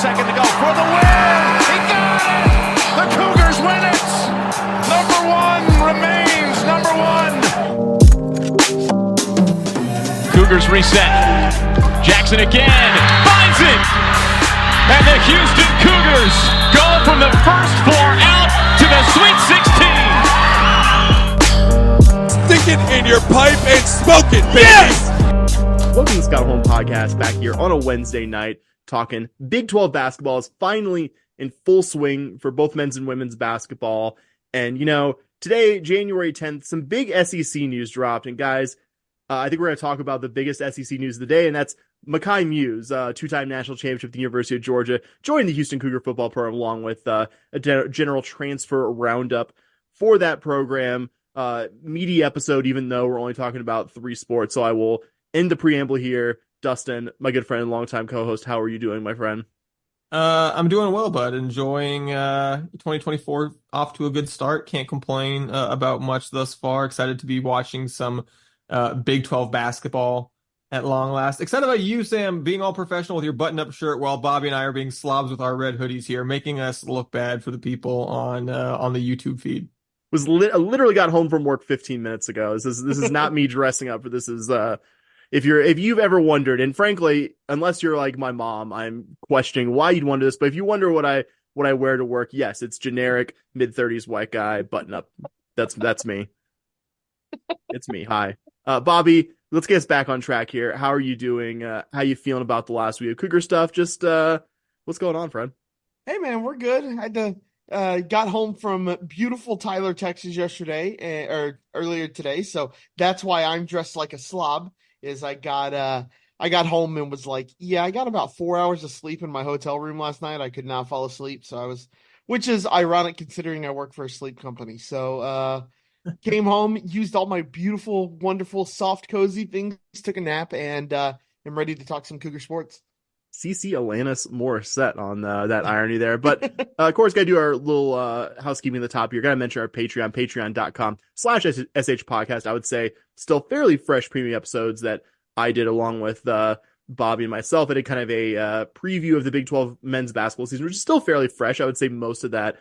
second to go for the win. He got it. The Cougars win it. Number one remains number one. Cougars reset. Jackson again finds it. And the Houston Cougars go from the first four out to the Sweet 16. Stick it in your pipe and smoke it, baby. Yes! Welcome to the Scott Home Podcast, back here on a Wednesday night, talking Big 12 basketball is finally in full swing for both men's and women's basketball. And, you know, today, January 10th, some big SEC news dropped. And guys, I think we're going to talk about the biggest SEC news of the day, and that's Mekhi Muse, two-time national championship at the University of Georgia, joined the Houston Cougar football program along with a general transfer roundup for that program. Meaty episode, even though we're only talking about 3 sports. So I will end the preamble here. Dustin, my good friend and longtime co-host, how are you doing, my friend? I'm doing well, bud. Enjoying 2024 off to a good start. Can't complain about much thus far. Excited to be watching some Big 12 basketball at long last. Excited about you, Sam, being all professional with your button-up shirt while Bobby and I are being slobs with our red hoodies here, making us look bad for the people on the YouTube feed. Literally got home from work 15 minutes ago. This is not me dressing up for this. Is if you've ever wondered, and frankly, unless you're like my mom, I'm questioning why you'd wonder this. But if you wonder what I wear to work, yes, it's generic mid-30s white guy button up. That's me. It's me. Hi, Bobby. Let's get us back on track here. How are you doing? How you feeling about the last week of Cougar stuff? Just what's going on, friend? Hey man, we're good. I had to got home from beautiful Tyler, Texas yesterday or earlier today, so that's why I'm dressed like a slob. Is I got home and was like, yeah, I got about 4 hours of sleep in my hotel room last night. I could not fall asleep, which is ironic considering I work for a sleep company. So came home, used all my beautiful, wonderful, soft, cozy things, took a nap, and am ready to talk some Cougar sports. CC Alanis Morissette on that irony there. But of course, got to do our little housekeeping at the top here. Got to mention our Patreon, patreon.com/SH podcast. I would say still fairly fresh premium episodes that I did along with Bobby and myself. I did kind of a preview of the Big 12 men's basketball season, which is still fairly fresh. I would say most of that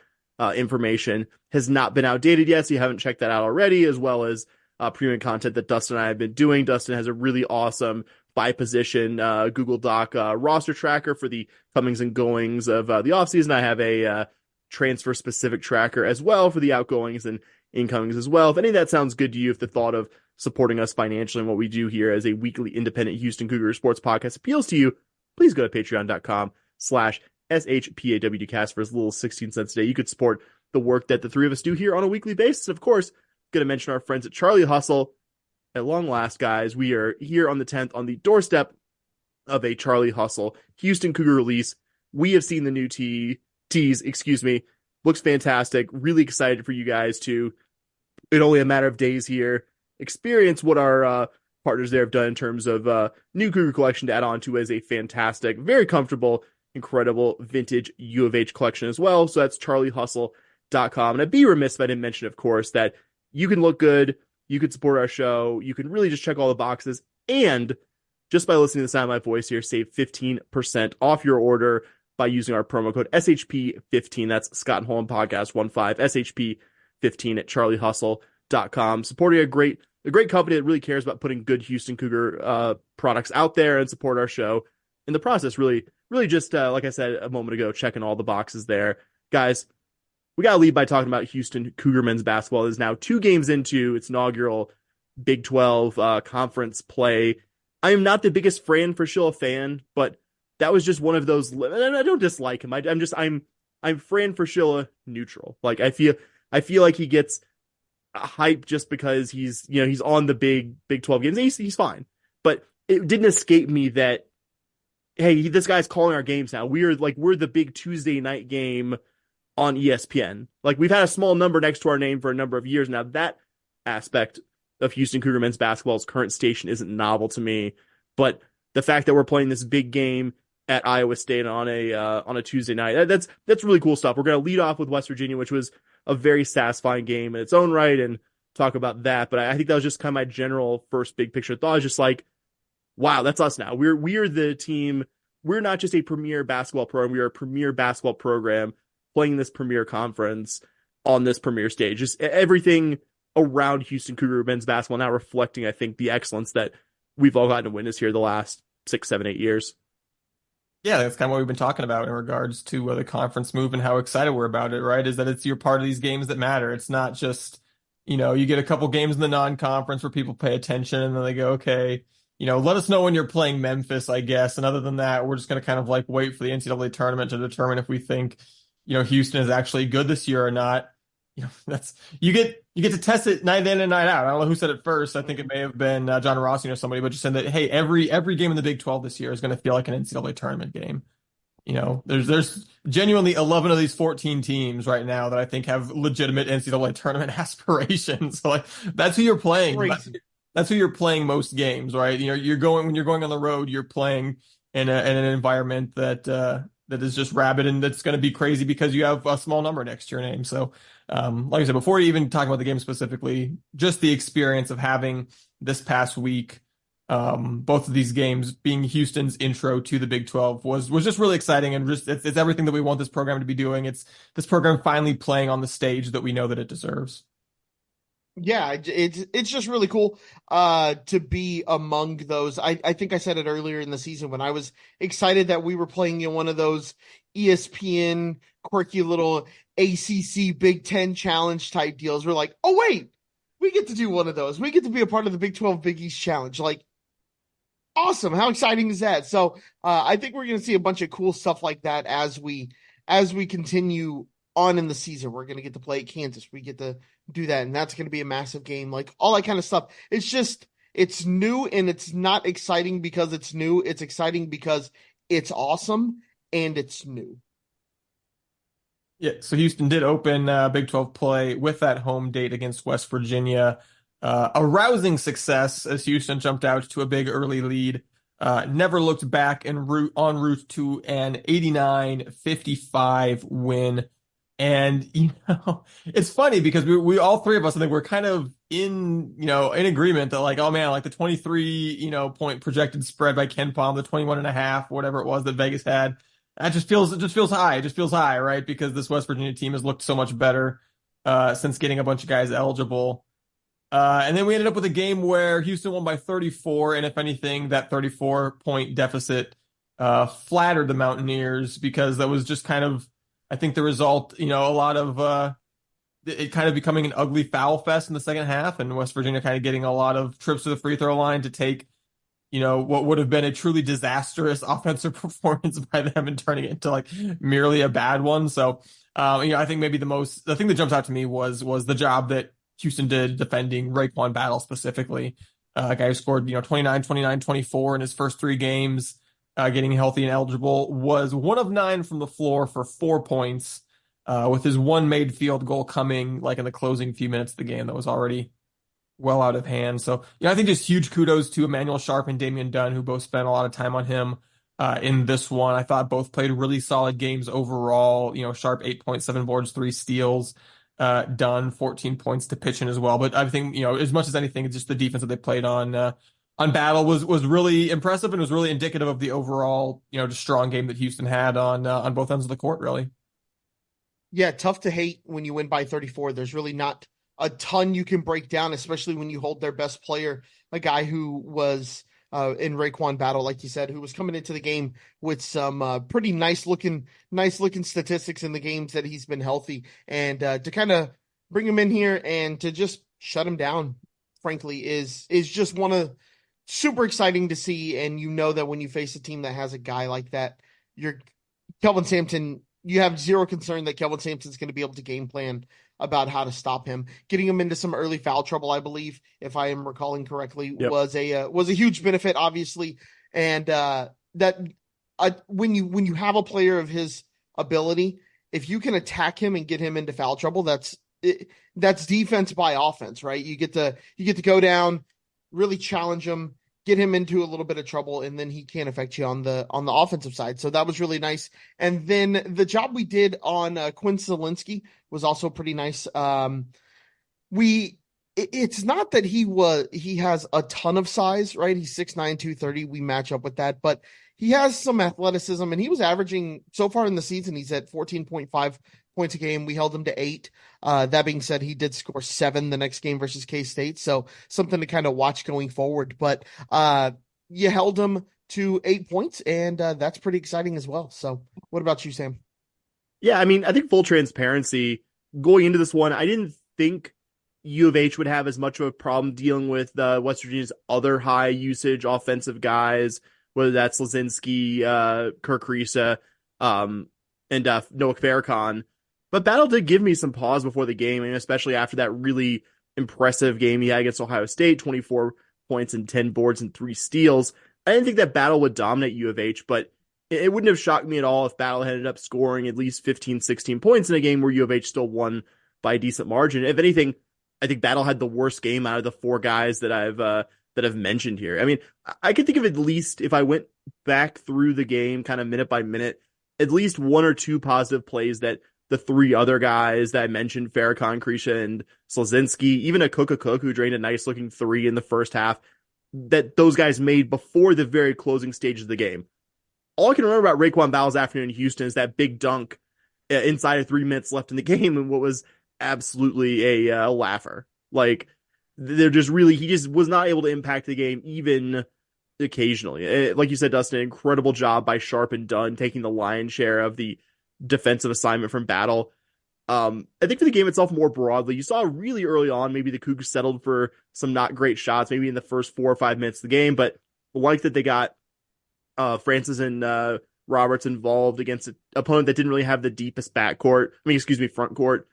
information has not been outdated yet, so you haven't checked that out already, as well as premium content that Dustin and I have been doing. Dustin has a really awesome by position Google Doc roster tracker for the comings and goings of the offseason. I have a transfer specific tracker as well for the outgoings and incomings as well. If any of that sounds good to you, if the thought of supporting us financially and what we do here as a weekly independent Houston Cougar sports podcast appeals to you, please go to patreon.com/SHPAWDcast for as little as 16 cents a day. You could support the work that the three of us do here on a weekly basis. Of course, going to mention our friends at Charlie Hustle. At long last, guys, we are here on the 10th on the doorstep of a Charlie Hustle Houston Cougar release. We have seen the new tees, looks fantastic. Really excited for you guys to, in only a matter of days here, experience what our partners there have done in terms of new Cougar collection to add on to as a fantastic, very comfortable, incredible vintage U of H collection as well. So that's charliehustle.com. And I'd be remiss if I didn't mention, of course, that you can look good. You could support our show. You can really just check all the boxes. And just by listening to the sound of my voice here, save 15% off your order by using our promo code SHP15. That's Scott and Holland Podcast 15, SHP15 at charliehustle.com. Supporting a great company that really cares about putting good Houston Cougar products out there and support our show. In the process, really just, like I said a moment ago, checking all the boxes there. Guys, we got to lead by talking about Houston Cougar men's basketball. It is now 2 games into its inaugural Big 12 conference play. I am not the biggest Fran Fraschilla fan, but that was just one of those. And I don't dislike him. I'm Fran Fraschilla neutral. Like I feel like he gets hype just because he's on the Big 12 games. He's fine, but it didn't escape me that hey, this guy's calling our games now. We're the big Tuesday night game on ESPN. Like, we've had a small number next to our name for a number of years now. That aspect of Houston Cougar men's basketball's current station isn't novel to me, but the fact that we're playing this big game at Iowa State on a Tuesday night, that's really cool stuff. We're going to lead off with West Virginia, which was a very satisfying game in its own right, and talk about that. But I think that was just kind of my general first big picture thought. I was just like, wow, that's us now. We're the team we're not just a premier basketball program, we are a premier basketball program playing this premier conference on this premier stage. Just everything around Houston Cougar men's basketball now reflecting, I think, the excellence that we've all gotten to witness here the last 6, 7, 8 years. Yeah, that's kind of what we've been talking about in regards to the conference move and how excited we're about it, right? Is that it's you're part of these games that matter. It's not just, you get a couple games in the non-conference where people pay attention and then they go, okay, let us know when you're playing Memphis, I guess. And other than that, we're just going to kind of like wait for the NCAA tournament to determine if we think, Houston is actually good this year or not. That's you get to test it night in and night out. I don't know who said it first. I think it may have been John Rossi or somebody, but just said that, hey, every game in the Big 12 this year is going to feel like an NCAA tournament game. There's genuinely 11 of these 14 teams right now that I think have legitimate NCAA tournament aspirations. So like that's who you're playing. That's who you're playing most games, right? When you're going on the road, you're playing in an environment that is just rabid and that's going to be crazy because you have a small number next to your name. So, like I said, before even talking about the game specifically, just the experience of having this past week, both of these games being Houston's intro to the Big 12 was just really exciting and just it's everything that we want this program to be doing. It's this program finally playing on the stage that we know that it deserves. Yeah, it's just really cool to be among those. I think I said it earlier in the season when I was excited that we were playing in one of those ESPN quirky little ACC Big 10 challenge type deals. We're like, oh wait, we get to do one of those. We get to be a part of the Big 12 Big East Challenge. Like, awesome. How exciting is that? So I think we're going to see a bunch of cool stuff like that as we continue on in the season. We're going to get to play at Kansas. We get to do that, and that's going to be a massive game. Like all that kind of stuff. It's new, and it's not exciting because it's new. It's exciting because it's awesome and it's new. Yeah, so Houston did open Big 12 play with that home date against West Virginia. A rousing success as Houston jumped out to a big early lead. Never looked back en route to an 89-55 win. And, it's funny because we all three of us, I think we're kind of in agreement that like, oh man, like the 23, point projected spread by Ken Palm, the 21.5, whatever it was that Vegas had. It just feels high. It just feels high, right? Because this West Virginia team has looked so much better since getting a bunch of guys eligible. And then we ended up with a game where Houston won by 34, and if anything, that 34-point deficit flattered the Mountaineers because that was just kind of, I think, the result. A lot of it kind of becoming an ugly foul fest in the second half, and West Virginia kind of getting a lot of trips to the free throw line to take what would have been a truly disastrous offensive performance by them and turning it into like merely a bad one. So, I think maybe the thing that jumps out to me was the job that Houston did defending Raekwon Battle specifically. A guy who scored, 29, 29, 24 in his first 3 games, getting healthy and eligible, was 1 of 9 from the floor for 4 points, with his one made field goal coming like in the closing few minutes of the game that was already well out of hand. So, I think just huge kudos to Emmanuel Sharp and Damian Dunn, who both spent a lot of time on him in this one. I thought both played really solid games overall. Sharp 8 points, 7 boards, 3 steals. Dunn 14 points to pitch in as well. But I think, as much as anything, it's just the defense that they played on Battle was really impressive and was really indicative of the overall, just strong game that Houston had on both ends of the court, really. Yeah, tough to hate when you win by 34. There's really not a ton you can break down, especially when you hold their best player, a guy who was in Raekwon Battle, like you said, who was coming into the game with some pretty nice looking statistics in the games that he's been healthy, and to kind of bring him in here and to just shut him down, frankly, is just super exciting to see. And that when you face a team that has a guy like that, Kelvin Sampson, you have zero concern that Kelvin Sampson's going to be able to game plan about how to stop him. Getting him into some early foul trouble, I believe, if I am recalling correctly, yep, was a huge benefit, obviously. And when you have a player of his ability, if you can attack him and get him into foul trouble, that's defense by offense, right? You get to go down, really challenge him, get him into a little bit of trouble, and then he can't affect you on the offensive side. So that was really nice. And then the job we did on Quinn Zielinski was also pretty nice. It's not that he has a ton of size, right? He's 6'9", 230. We match up with that, but he has some athleticism, and he was averaging so far in the season, he's at 14.5 points a game. We held him to 8. That being said, he did score 7 the next game versus K-State, so something to kind of watch going forward. But you held him to 8 points, and that's pretty exciting as well. So what about you, Sam? Yeah, I mean, I think full transparency, going into this one, I didn't think U of H would have as much of a problem dealing with West Virginia's other high usage offensive guys, whether that's Lazinski, Kirk Risa, and Noah Farrakhan. But Battle did give me some pause before the game, and especially after that really impressive game he had against Ohio State, 24 points and 10 boards and 3 steals. I didn't think that Battle would dominate U of H, but it wouldn't have shocked me at all if Battle had ended up scoring at least 15, 16 points in a game where U of H still won by a decent margin. If anything, I think Battle had the worst game out of the 4 guys that I've mentioned here. I mean, I could think of at least, if I went back through the game kind of minute by minute, at least 1 or 2 positive plays that the 3 other guys that I mentioned, Farrakhan, Krisha, and Slazinski, even a Cook who drained a nice looking 3 in the first half, that those guys made before the very closing stages of the game. All I can remember about Raekwon Battle's afternoon in Houston is that big dunk inside of 3 minutes left in the game, and what was absolutely a laugher. Like, they're just really, he just was not able to impact the game even occasionally. Like you said, Dustin, incredible job by Sharp and Dunn taking the lion's share of the defensive assignment from Battle. I think for the game itself more broadly, you saw really early on, maybe the Cougs settled for some not great shots, maybe in the first 4 or 5 minutes of the game, but like that they got Francis and Roberts involved against an opponent that didn't really have the deepest front court.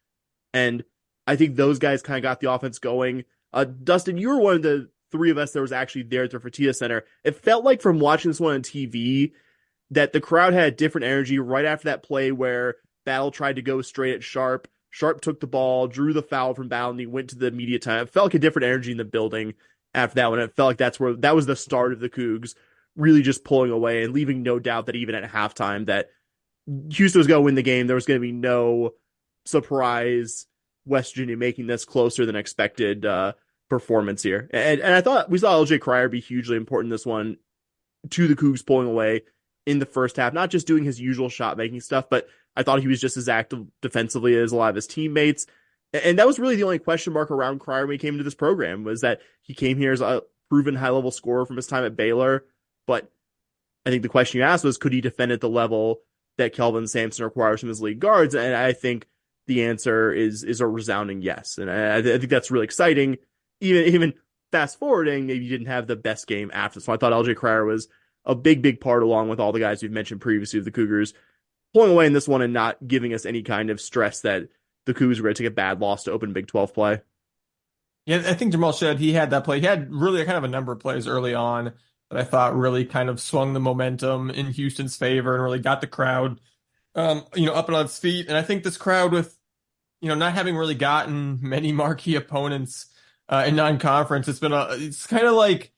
And I think those guys kind of got the offense going. Dustin, you were one of the 3 of us that was actually there at the Fertitta Center. It felt like from watching this one on TV that the crowd had different energy right after that play where Battle tried to go straight at Sharp. Sharp took the ball, drew the foul from Battle, and he went to the immediate time. It felt like a different energy in the building after that one. It felt like that was the start of the Cougs really just pulling away and leaving no doubt that even at halftime that Houston was going to win the game. There was going to be no surprise West Virginia making this closer than expected performance here. And I thought we saw LJ Cryer be hugely important in this one to the Cougs pulling away in the first half, not just doing his usual shot making stuff, but I thought he was just as active defensively as a lot of his teammates. And that was really the only question mark around Cryer when he came into this program, was that he came here as a proven high level scorer from his time at Baylor. But I think the question you asked was, could he defend at the level that Kelvin Sampson requires from his league guards? And I think the answer is a resounding yes. And I think that's really exciting. Even fast forwarding, maybe you didn't have the best game after. So I thought LJ Cryer was a big part, along with all the guys we've mentioned previously of the Cougars, pulling away in this one and not giving us any kind of stress that the Cougars were going to take a bad loss to open Big 12 play. Yeah, I think Jamal Shed, he had that play. He had really kind of a number of plays early on that I thought really kind of swung the momentum in Houston's favor and really got the crowd, up and on its feet. And I think this crowd, with, not having really gotten many marquee opponents in non-conference, it's kind of like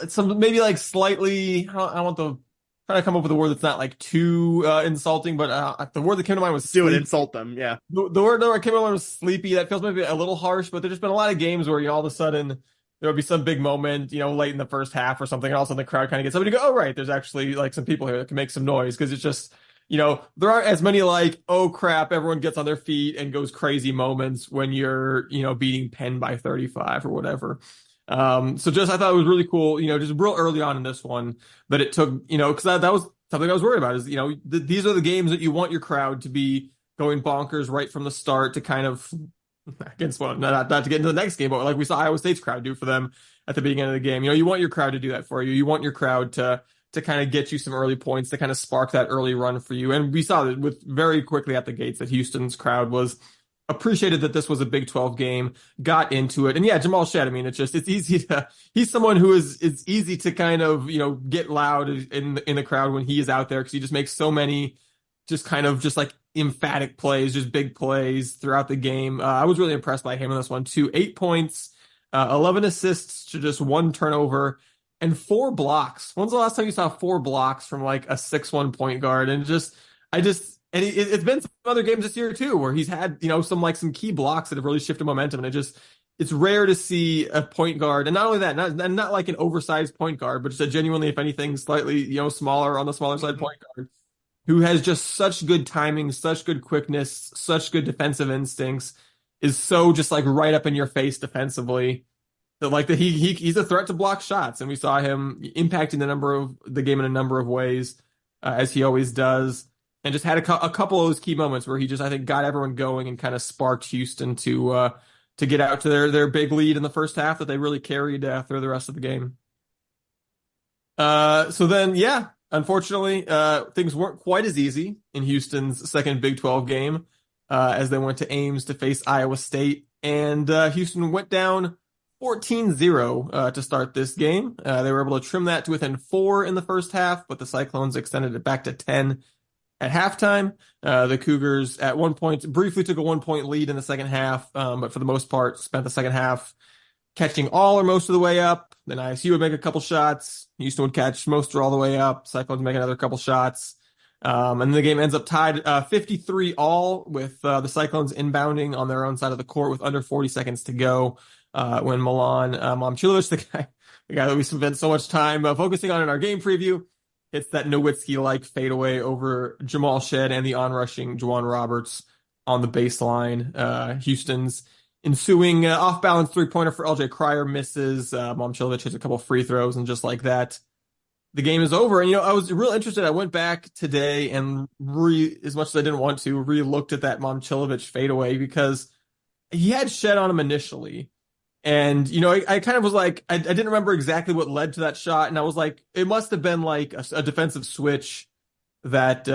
some maybe like slightly, I want to try to come up with a word that's not like too insulting, but the word that came to mind was do it, insult them. Yeah. The word that came to mind was sleepy. That feels maybe a little harsh, but there's just been a lot of games where all of a sudden there'll be some big moment, late in the first half or something, and all of a sudden the crowd kind of gets up and you go, oh, right, there's actually like some people here that can make some noise, because it's just, there aren't as many like, oh crap, everyone gets on their feet and goes crazy moments when you're, beating Penn by 35 or whatever. So just, I thought it was really cool, just real early on in this one that it took, because that was something I was worried about is, these are the games that you want your crowd to be going bonkers right from the start to kind of, against not to get into the next game, but like we saw Iowa State's crowd do for them at the beginning of the game. You want your crowd to do that for you. You want your crowd to kind of get you some early points, to kind of spark that early run for you. And we saw that with very quickly at the gates that Houston's crowd was appreciated that this was a Big 12 game, got into it. And yeah, Jamal Shed, I mean, it's easy he's someone who is easy to kind of, get loud in the crowd when he is out there, because he just makes so many just like emphatic plays, just big plays throughout the game. I was really impressed by him in this one too. 8 points, 11 assists to just 1 turnover and 4 blocks. When's the last time you saw 4 blocks from like a 6'1" point guard? And it's been some other games this year too, where he's had, some key blocks that have really shifted momentum. And it's rare to see a point guard, and not only that, not like an oversized point guard, but just a genuinely, if anything, slightly, smaller on the smaller side point guard, who has just such good timing, such good quickness, such good defensive instincts, is so just like right up in your face defensively. That like that he's a threat to block shots, and we saw him impacting the game in a number of ways, as he always does, and just had a couple of those key moments where he just, I think, got everyone going and kind of sparked Houston to get out to their big lead in the first half that they really carried through the rest of the game. So then, yeah, unfortunately, things weren't quite as easy in Houston's second Big 12 game as they went to Ames to face Iowa State, and Houston went down 14-0 to start this game. They were able to trim that to within 4 in the first half, but the Cyclones extended it back to 10 at halftime. The Cougars at one point briefly took a 1-point lead in the second half, but for the most part spent the second half catching all or most of the way up. Then ISU would make a couple shots. Houston would catch most or all the way up. Cyclones would make another couple shots. And then the game ends up tied 53 all with the Cyclones inbounding on their own side of the court with under 40 seconds to go. When Milan Momcilovic, the guy that we spent so much time focusing on in our game preview, hits that Nowitzki-like fadeaway over Jamal Shed and the onrushing Juwan Roberts on the baseline. Houston's ensuing off-balance three-pointer for LJ Cryer misses. Momcilovic hits a couple free throws, and just like that, the game is over. And, I was real interested. I went back today and as much as I didn't want to, re-looked at that Momcilovic fadeaway because he had Shed on him initially. And, I kind of was like, I didn't remember exactly what led to that shot. And I was like, it must have been like a defensive switch that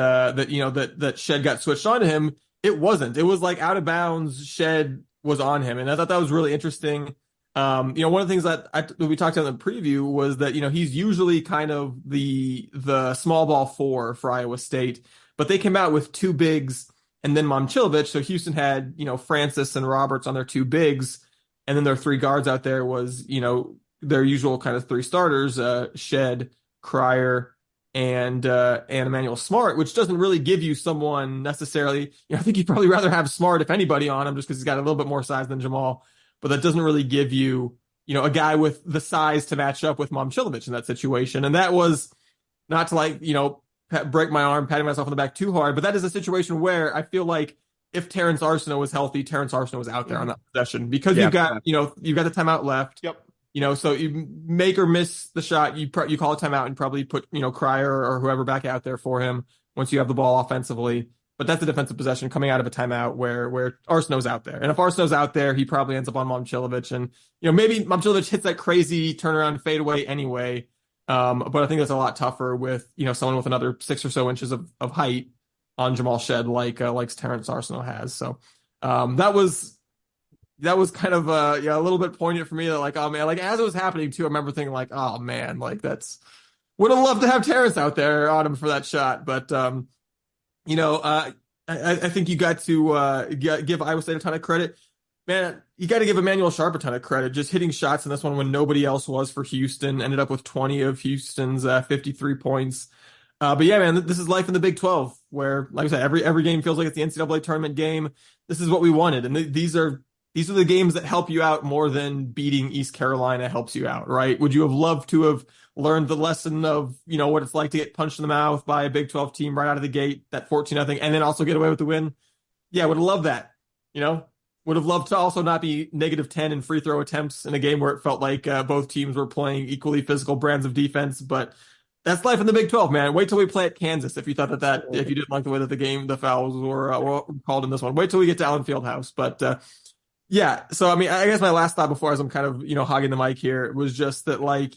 Shed got switched onto him. It wasn't. It was like out of bounds. Shed was on him. And I thought that was really interesting. One of the things that we talked about in the preview was that, he's usually kind of the small ball four for Iowa State, but they came out with two bigs and then Momcilovic. So Houston had, Francis and Roberts on their two bigs. And then their three guards out there was, their usual kind of three starters, Shed, Cryer, and Emmanuel Smart, which doesn't really give you someone necessarily. I think you'd probably rather have Smart, if anybody, on him just because he's got a little bit more size than Jamal. But that doesn't really give you, a guy with the size to match up with Momcilovic in that situation. And that was not to break my arm, patting myself on the back too hard, but that is a situation where I feel like if Terrence Arsenault was healthy, Terrence Arsenault was out there on that possession because you've got the timeout left. Yep. So you make or miss the shot, you call a timeout and probably put, Cryer or whoever back out there for him once you have the ball offensively. But that's a defensive possession coming out of a timeout where Arsenault's out there. And if Arsenault's out there, he probably ends up on Momcilovic. And, maybe Momcilovic hits that crazy turnaround fadeaway anyway. But I think that's a lot tougher with, someone with another 6 or so inches of height on Jamal Shed like Terrence Arsenault has. So that was kind of a little bit poignant for me that like, oh man, like as it was happening too, I remember thinking like, oh man, like that's would have loved to have Terrence out there on him for that shot. But I think you got to give Iowa State a ton of credit. Man, you got to give Emmanuel Sharp a ton of credit. Just hitting shots in this one when nobody else was for Houston. Ended up with 20 of Houston's 53 points. But yeah, man, this is life in the Big 12, where, like I said, every game feels like it's the NCAA tournament game. This is what we wanted, and these are the games that help you out more than beating East Carolina helps you out, right? Would you have loved to have learned the lesson of what it's like to get punched in the mouth by a Big 12 team right out of the gate, that 14-0, and then also get away with the win? Yeah, would have loved that. Would have loved to also not be -10 in free throw attempts in a game where it felt like both teams were playing equally physical brands of defense, but that's life in the Big 12, man. Wait till we play at Kansas if you thought if you didn't like the way that the fouls were called in this one. Wait till we get to Allen Fieldhouse. But yeah, so I mean, I guess my last thought before, as I'm kind of hogging the mic here, was just that like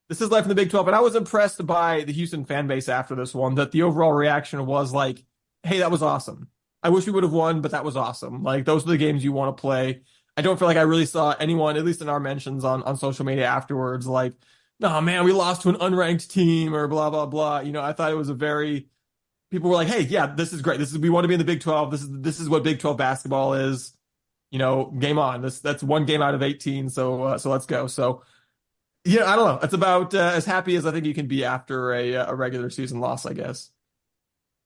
this is life in the Big 12, and I was impressed by the Houston fan base after this one. That the overall reaction was like, "Hey, that was awesome. I wish we would have won, but that was awesome. Like those are the games you want to play." I don't feel like I really saw anyone, at least in our mentions on social media afterwards, like, "No, man, we lost to an unranked team," or blah, blah, blah. I thought it was people were like, "Hey, yeah, this is great. We want to be in the Big 12. This is what Big 12 basketball is. Game on. That's one game out of 18. So let's go." So, I don't know. It's about as happy as I think you can be after a regular season loss, I guess.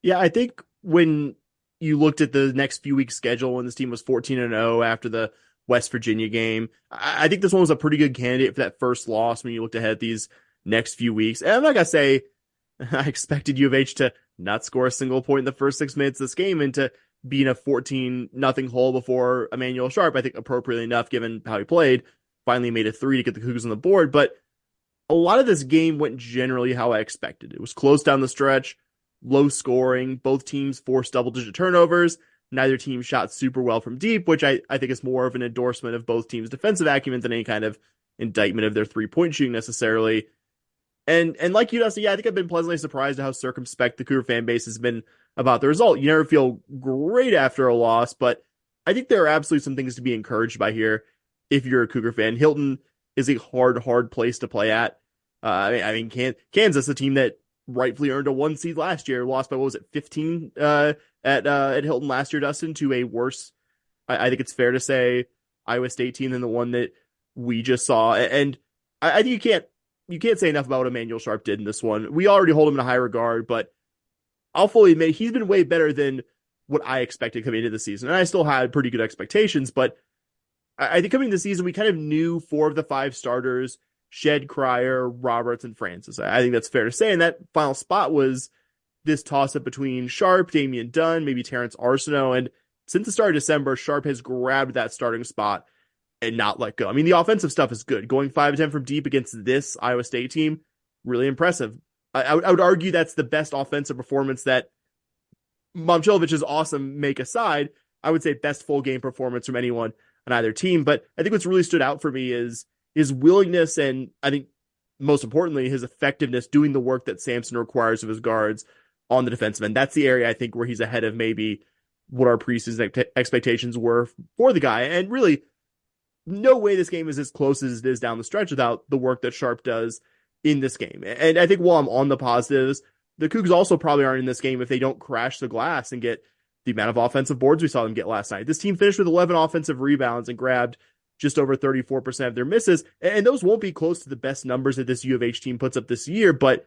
Yeah, I think when you looked at the next few weeks schedule when this team was 14-0 after the West Virginia game. I think this one was a pretty good candidate for that first loss when you looked ahead at these next few weeks. And I'm not going to say I expected U of H to not score a single point in the first 6 minutes of this game and to be in a 14-0 hole before Emmanuel Sharp, I think appropriately enough, given how he played, finally made a 3 to get the Cougs on the board. But a lot of this game went generally how I expected. It was close down the stretch, low scoring. Both teams forced double-digit turnovers. Neither team shot super well from deep, which I think is more of an endorsement of both teams' defensive acumen than any kind of indictment of their three-point shooting necessarily. And like you, Dusty, yeah, I think I've been pleasantly surprised at how circumspect the Cougar fan base has been about the result. You never feel great after a loss, but I think there are absolutely some things to be encouraged by here if you're a Cougar fan. Hilton is a hard place to play at. I mean, Kansas, a team that rightfully earned a 1 seed last year, lost by, 15 at Hilton last year, Dustin, to a worse, I think it's fair to say, Iowa State team than the one that we just saw. And I think you can't say enough about what Emmanuel Sharp did in this one. We already hold him in a high regard, but I'll fully admit he's been way better than what I expected coming into the season. And I still had pretty good expectations, but I think coming into the season, we kind of knew 4 of the 5 starters, Shed, Cryer, Roberts, and Francis. I think that's fair to say. And that final spot was this toss-up between Sharp, Damian Dunn, maybe Terrence Arsenault. And since the start of December, Sharp has grabbed that starting spot and not let go. I mean, the offensive stuff is good. Going 5-10 from deep against this Iowa State team, really impressive. I would argue that's the best offensive performance that Momcilovic's awesome make aside. I would say best full game performance from anyone on either team. But I think what's really stood out for me is his willingness and I think most importantly, his effectiveness doing the work that Sampson requires of his guards on the defensive end. That's the area I think where he's ahead of maybe what our preseason expectations were for the guy. And really, no way this game is as close as it is down the stretch without the work that Sharp does in this game. And I think while I'm on the positives, the Cougs also probably aren't in this game if they don't crash the glass and get the amount of offensive boards we saw them get last night. This team finished with 11 offensive rebounds and grabbed just over 34% of their misses. And those won't be close to the best numbers that this U of H team puts up this year. But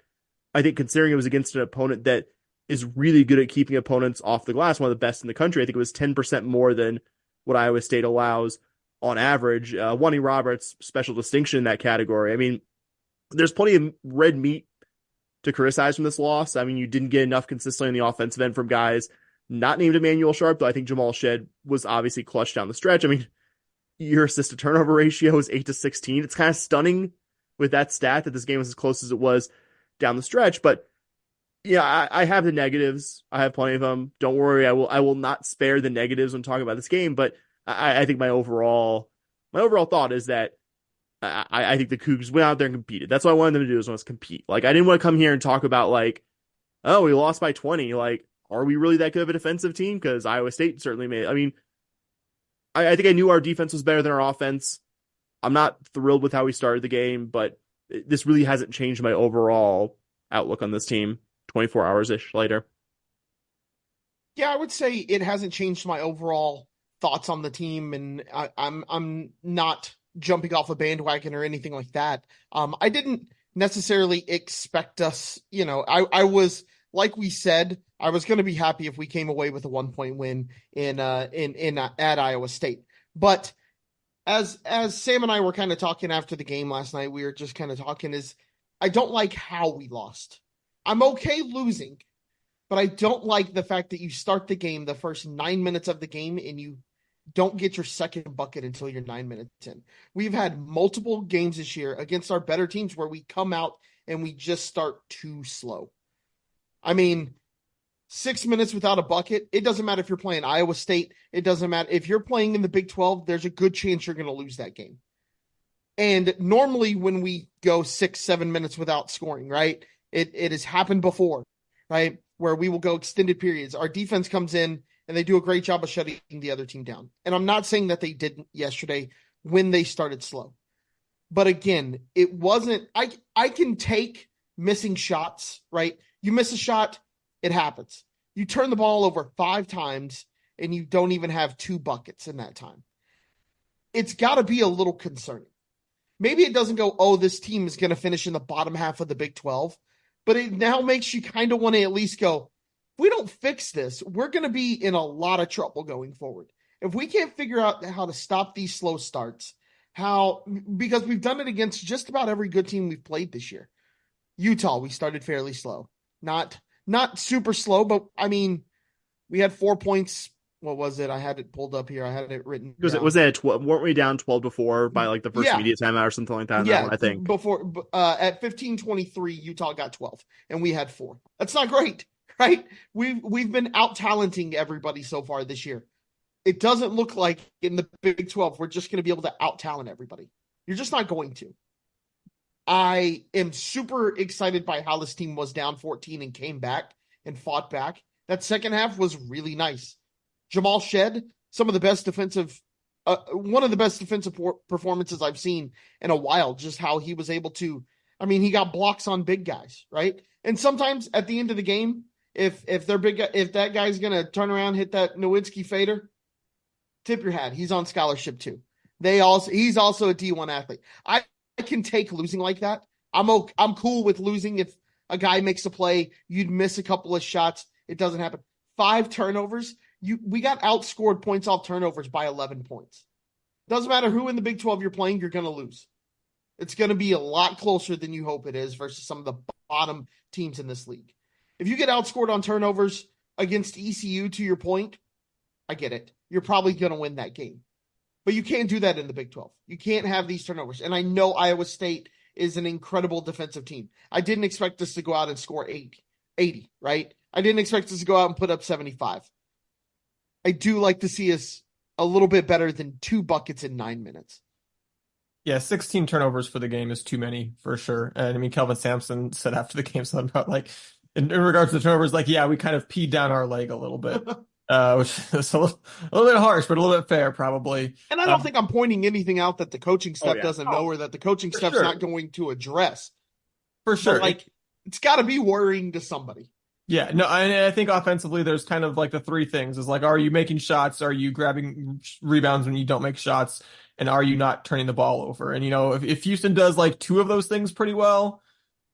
I think considering it was against an opponent that is really good at keeping opponents off the glass, one of the best in the country, I think it was 10% more than what Iowa State allows on average. Wani Roberts, special distinction in that category. I mean, there's plenty of red meat to criticize from this loss. I mean, you didn't get enough consistently on the offensive end from guys not named Emmanuel Sharp, though I think Jamal Shed was obviously clutch down the stretch. I mean, your assist to turnover ratio is 8-16. It's kind of stunning with that stat that this game was as close as it was down the stretch. But yeah, I have the negatives. I have plenty of them. Don't worry. I will not spare the negatives when talking about this game. But I think my overall thought is that I think the Cougs went out there and competed. That's what I wanted them to do, was compete. Like, I didn't want to come here and talk about like, oh, we lost by 20. Like, are we really that good of a defensive team? Because Iowa State certainly made. I mean, I think I knew our defense was better than our offense. I'm not thrilled with how we started the game, but this really hasn't changed my overall outlook on this team 24 hours-ish later. Yeah, I would say it hasn't changed my overall thoughts on the team, and I'm not jumping off a bandwagon or anything like that. I didn't necessarily expect us, I was, like we said, I was going to be happy if we came away with a 1-point win at Iowa State. But as Sam and I were kind of talking after the game last night, we were just kind of talking I don't like how we lost. I'm okay losing, but I don't like the fact that you start the game, the first 9 minutes of the game, and you don't get your second bucket until you're 9 minutes in. We've had multiple games this year against our better teams where we come out and we just start too slow. I mean, 6 minutes without a bucket, it doesn't matter if you're playing Iowa State. It doesn't matter. If you're playing in the Big 12, there's a good chance you're going to lose that game. And normally when we go 6-7 minutes without scoring, right, it has happened before, right, where we will go extended periods. Our defense comes in and they do a great job of shutting the other team down. And I'm not saying that they didn't yesterday when they started slow. But again, it wasn't – I can take missing shots, right? You miss a shot, it happens. You turn the ball over 5 times and you don't even have 2 buckets in that time. It's got to be a little concerning. Maybe it doesn't go, oh, this team is going to finish in the bottom half of the Big 12, but it now makes you kind of want to at least go, if we don't fix this, we're going to be in a lot of trouble going forward. If we can't figure out how to stop these slow starts, because we've done it against just about every good team we've played this year. Utah, we started fairly slow. Not super slow, but I mean, we had 4 points. What was it? I had it pulled up here. I had it written down. Was it at 12? Weren't we down 12 before by like the first media timeout or something like that? Yeah, I think before at 15:23, Utah got 12, and we had 4. That's not great, right? We've been out talenting everybody so far this year. It doesn't look like in the Big 12 we're just going to be able to out talent everybody. You're just not going to. I am super excited by how this team was down 14 and came back and fought back. That second half was really nice. Jamal Shed, one of the best defensive performances I've seen in a while, just how he was able to, he got blocks on big guys, right? And sometimes at the end of the game, if that guy's going to turn around, hit that Nowitzki fader, tip your hat. He's on scholarship too. He's also a D1 athlete. I can take losing like that. I'm cool with losing if a guy makes a play, you'd miss a couple of shots. It doesn't happen. 5 turnovers. We got outscored points off turnovers by 11 points. Doesn't matter who in the Big 12 you're playing, you're going to lose. It's going to be a lot closer than you hope it is versus some of the bottom teams in this league. If you get outscored on turnovers against ECU, to your point, I get it. You're probably going to win that game. But you can't do that in the Big 12. You can't have these turnovers. And I know Iowa State is an incredible defensive team. I didn't expect us to go out and score 80, right? I didn't expect us to go out and put up 75. I do like to see us a little bit better than 2 buckets in 9 minutes. Yeah, 16 turnovers for the game is too many for sure. And Kelvin Sampson said after the game something about like, in regards to the turnovers, like, yeah, we kind of peed down our leg a little bit. Which is a little bit harsh, but a little bit fair, probably. And I don't think I'm pointing anything out that the coaching staff doesn't know or that the coaching staff's not going to address. For sure. But, it's got to be worrying to somebody. Yeah, no, I think offensively there's kind of like the 3 things. Is like, are you making shots? Are you grabbing rebounds when you don't make shots? And are you not turning the ball over? And, if Houston does like 2 of those things pretty well,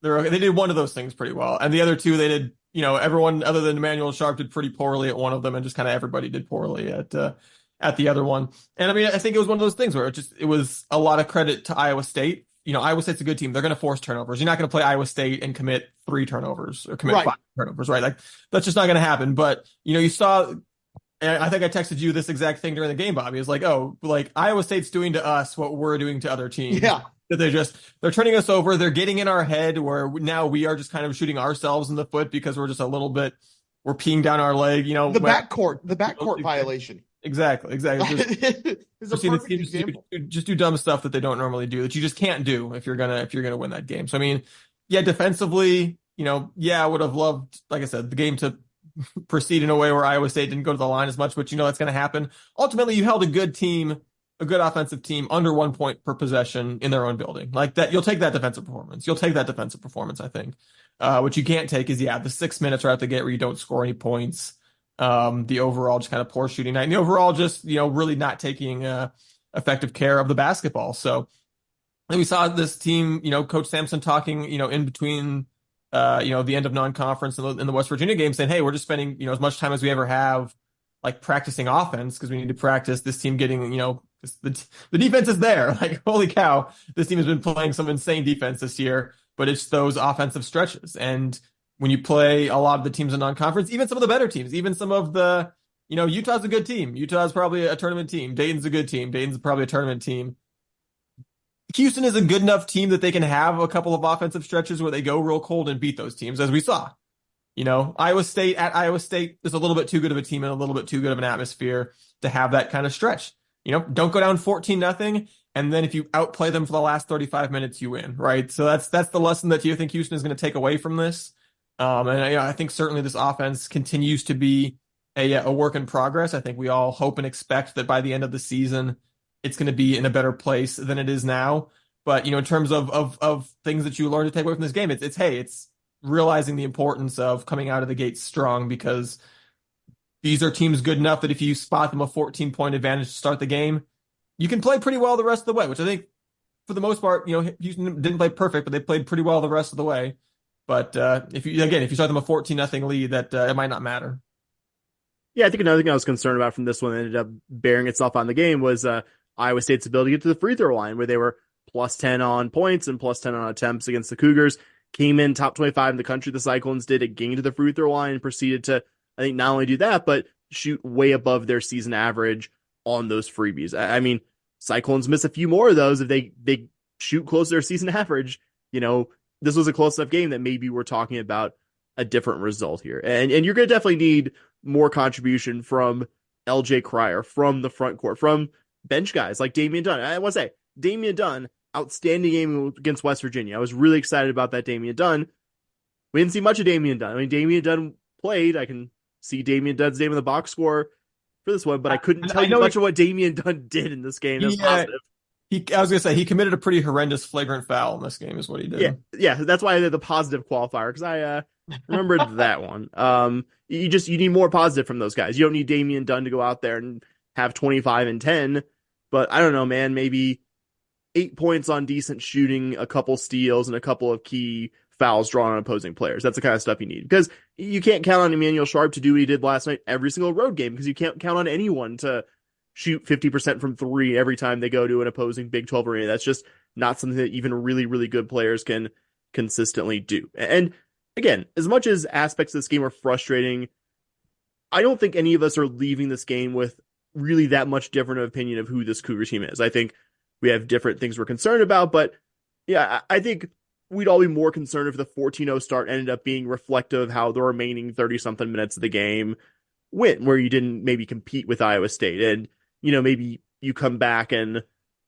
they did 1 of those things pretty well. And the other 2 they did, everyone other than Emmanuel Sharp did pretty poorly at one of them, and just kind of everybody did poorly at the other one. And I think it was one of those things where it was a lot of credit to Iowa State. Iowa State's a good team. They're going to force turnovers. You're not going to play Iowa State and commit 3 turnovers or commit 5 turnovers, right? Like, that's just not going to happen. But, you saw, and I think I texted you this exact thing during the game, Bobby. It's like, Iowa State's doing to us what we're doing to other teams. Yeah. That they're turning us over. They're getting in our head where now we are just kind of shooting ourselves in the foot because we're just we're peeing down our leg, The backcourt violation. Exactly. It's a perfect example. Just do dumb stuff that they don't normally do, that you just can't do if you're gonna win that game. So defensively, I would have loved, like I said, the game to proceed in a way where Iowa State didn't go to the line as much, but that's going to happen. Ultimately, you held a good offensive team under 1 point per possession in their own building. Like that, you'll take that defensive performance. I think. What you can't take is the 6 minutes right at the gate where you don't score any points. The overall just kind of poor shooting night, and the overall just really not taking effective care of the basketball. So then we saw this team, Coach Sampson talking, in between the end of non-conference in the West Virginia game, saying, hey, we're just spending as much time as we ever have like practicing offense because we need to practice this team getting the defense is there. Like, holy cow, this team has been playing some insane defense this year, but it's those offensive stretches. And when you play a lot of the teams in non-conference, even some of the better teams, even some of the, Utah's a good team. Utah's probably a tournament team. Dayton's a good team. Dayton's probably a tournament team. Houston is a good enough team that they can have a couple of offensive stretches where they go real cold and beat those teams, as we saw. Iowa State is a little bit too good of a team and a little bit too good of an atmosphere to have that kind of stretch. Don't go down 14-0. And then if you outplay them for the last 35 minutes, you win, right? So that's the lesson that you think Houston is going to take away from this. And I think certainly this offense continues to be a work in progress. I think we all hope and expect that by the end of the season, it's going to be in a better place than it is now. But, in terms of things that you learn to take away from this game, it's realizing the importance of coming out of the gate strong, because these are teams good enough that if you spot them a 14-point advantage to start the game, you can play pretty well the rest of the way, which I think for the most part, Houston didn't play perfect, but they played pretty well the rest of the way. But if you start them a 14-0 lead, that it might not matter. Yeah, I think another thing I was concerned about from this one that ended up bearing itself on the game was Iowa State's ability to get to the free throw line, where they were plus 10 on points and plus 10 on attempts against the Cougars. Came in top 25 in the country, the Cyclones did, it gained to the free throw line and proceeded to, I think, not only do that, but shoot way above their season average on those freebies. I mean, Cyclones miss a few more of those if they shoot close to their season average. This was a close enough game that maybe we're talking about a different result here. And you're going to definitely need more contribution from LJ Cryer, from the front court, from bench guys like Damian Dunn. I want to say, Damian Dunn, outstanding game against West Virginia. I was really excited about that Damian Dunn. We didn't see much of Damian Dunn. I mean, Damian Dunn played. I can see Damian Dunn's name in the box score for this one, but I couldn't tell you much of what Damian Dunn did in this game. That was positive. I was going to say, he committed a pretty horrendous flagrant foul in this game is what he did. Yeah, that's why I did the positive qualifier, because I remembered that one. You need more positive from those guys. You don't need Damian Dunn to go out there and have 25 and 10, but I don't know, man, maybe 8 points on decent shooting, a couple steals, and a couple of key fouls drawn on opposing players. That's the kind of stuff you need, because you can't count on Emmanuel Sharp to do what he did last night every single road game, because you can't count on anyone to shoot 50% from three every time they go to an opposing Big 12 arena. That's just not something that even really, really good players can consistently do. And again, as much as aspects of this game are frustrating, I don't think any of us are leaving this game with really that much different of opinion of who this Cougar team is. I think we have different things we're concerned about, but yeah, I think we'd all be more concerned if the 14-0 start ended up being reflective of how the remaining 30-something minutes of the game went, where you didn't maybe compete with Iowa State. And, maybe you come back and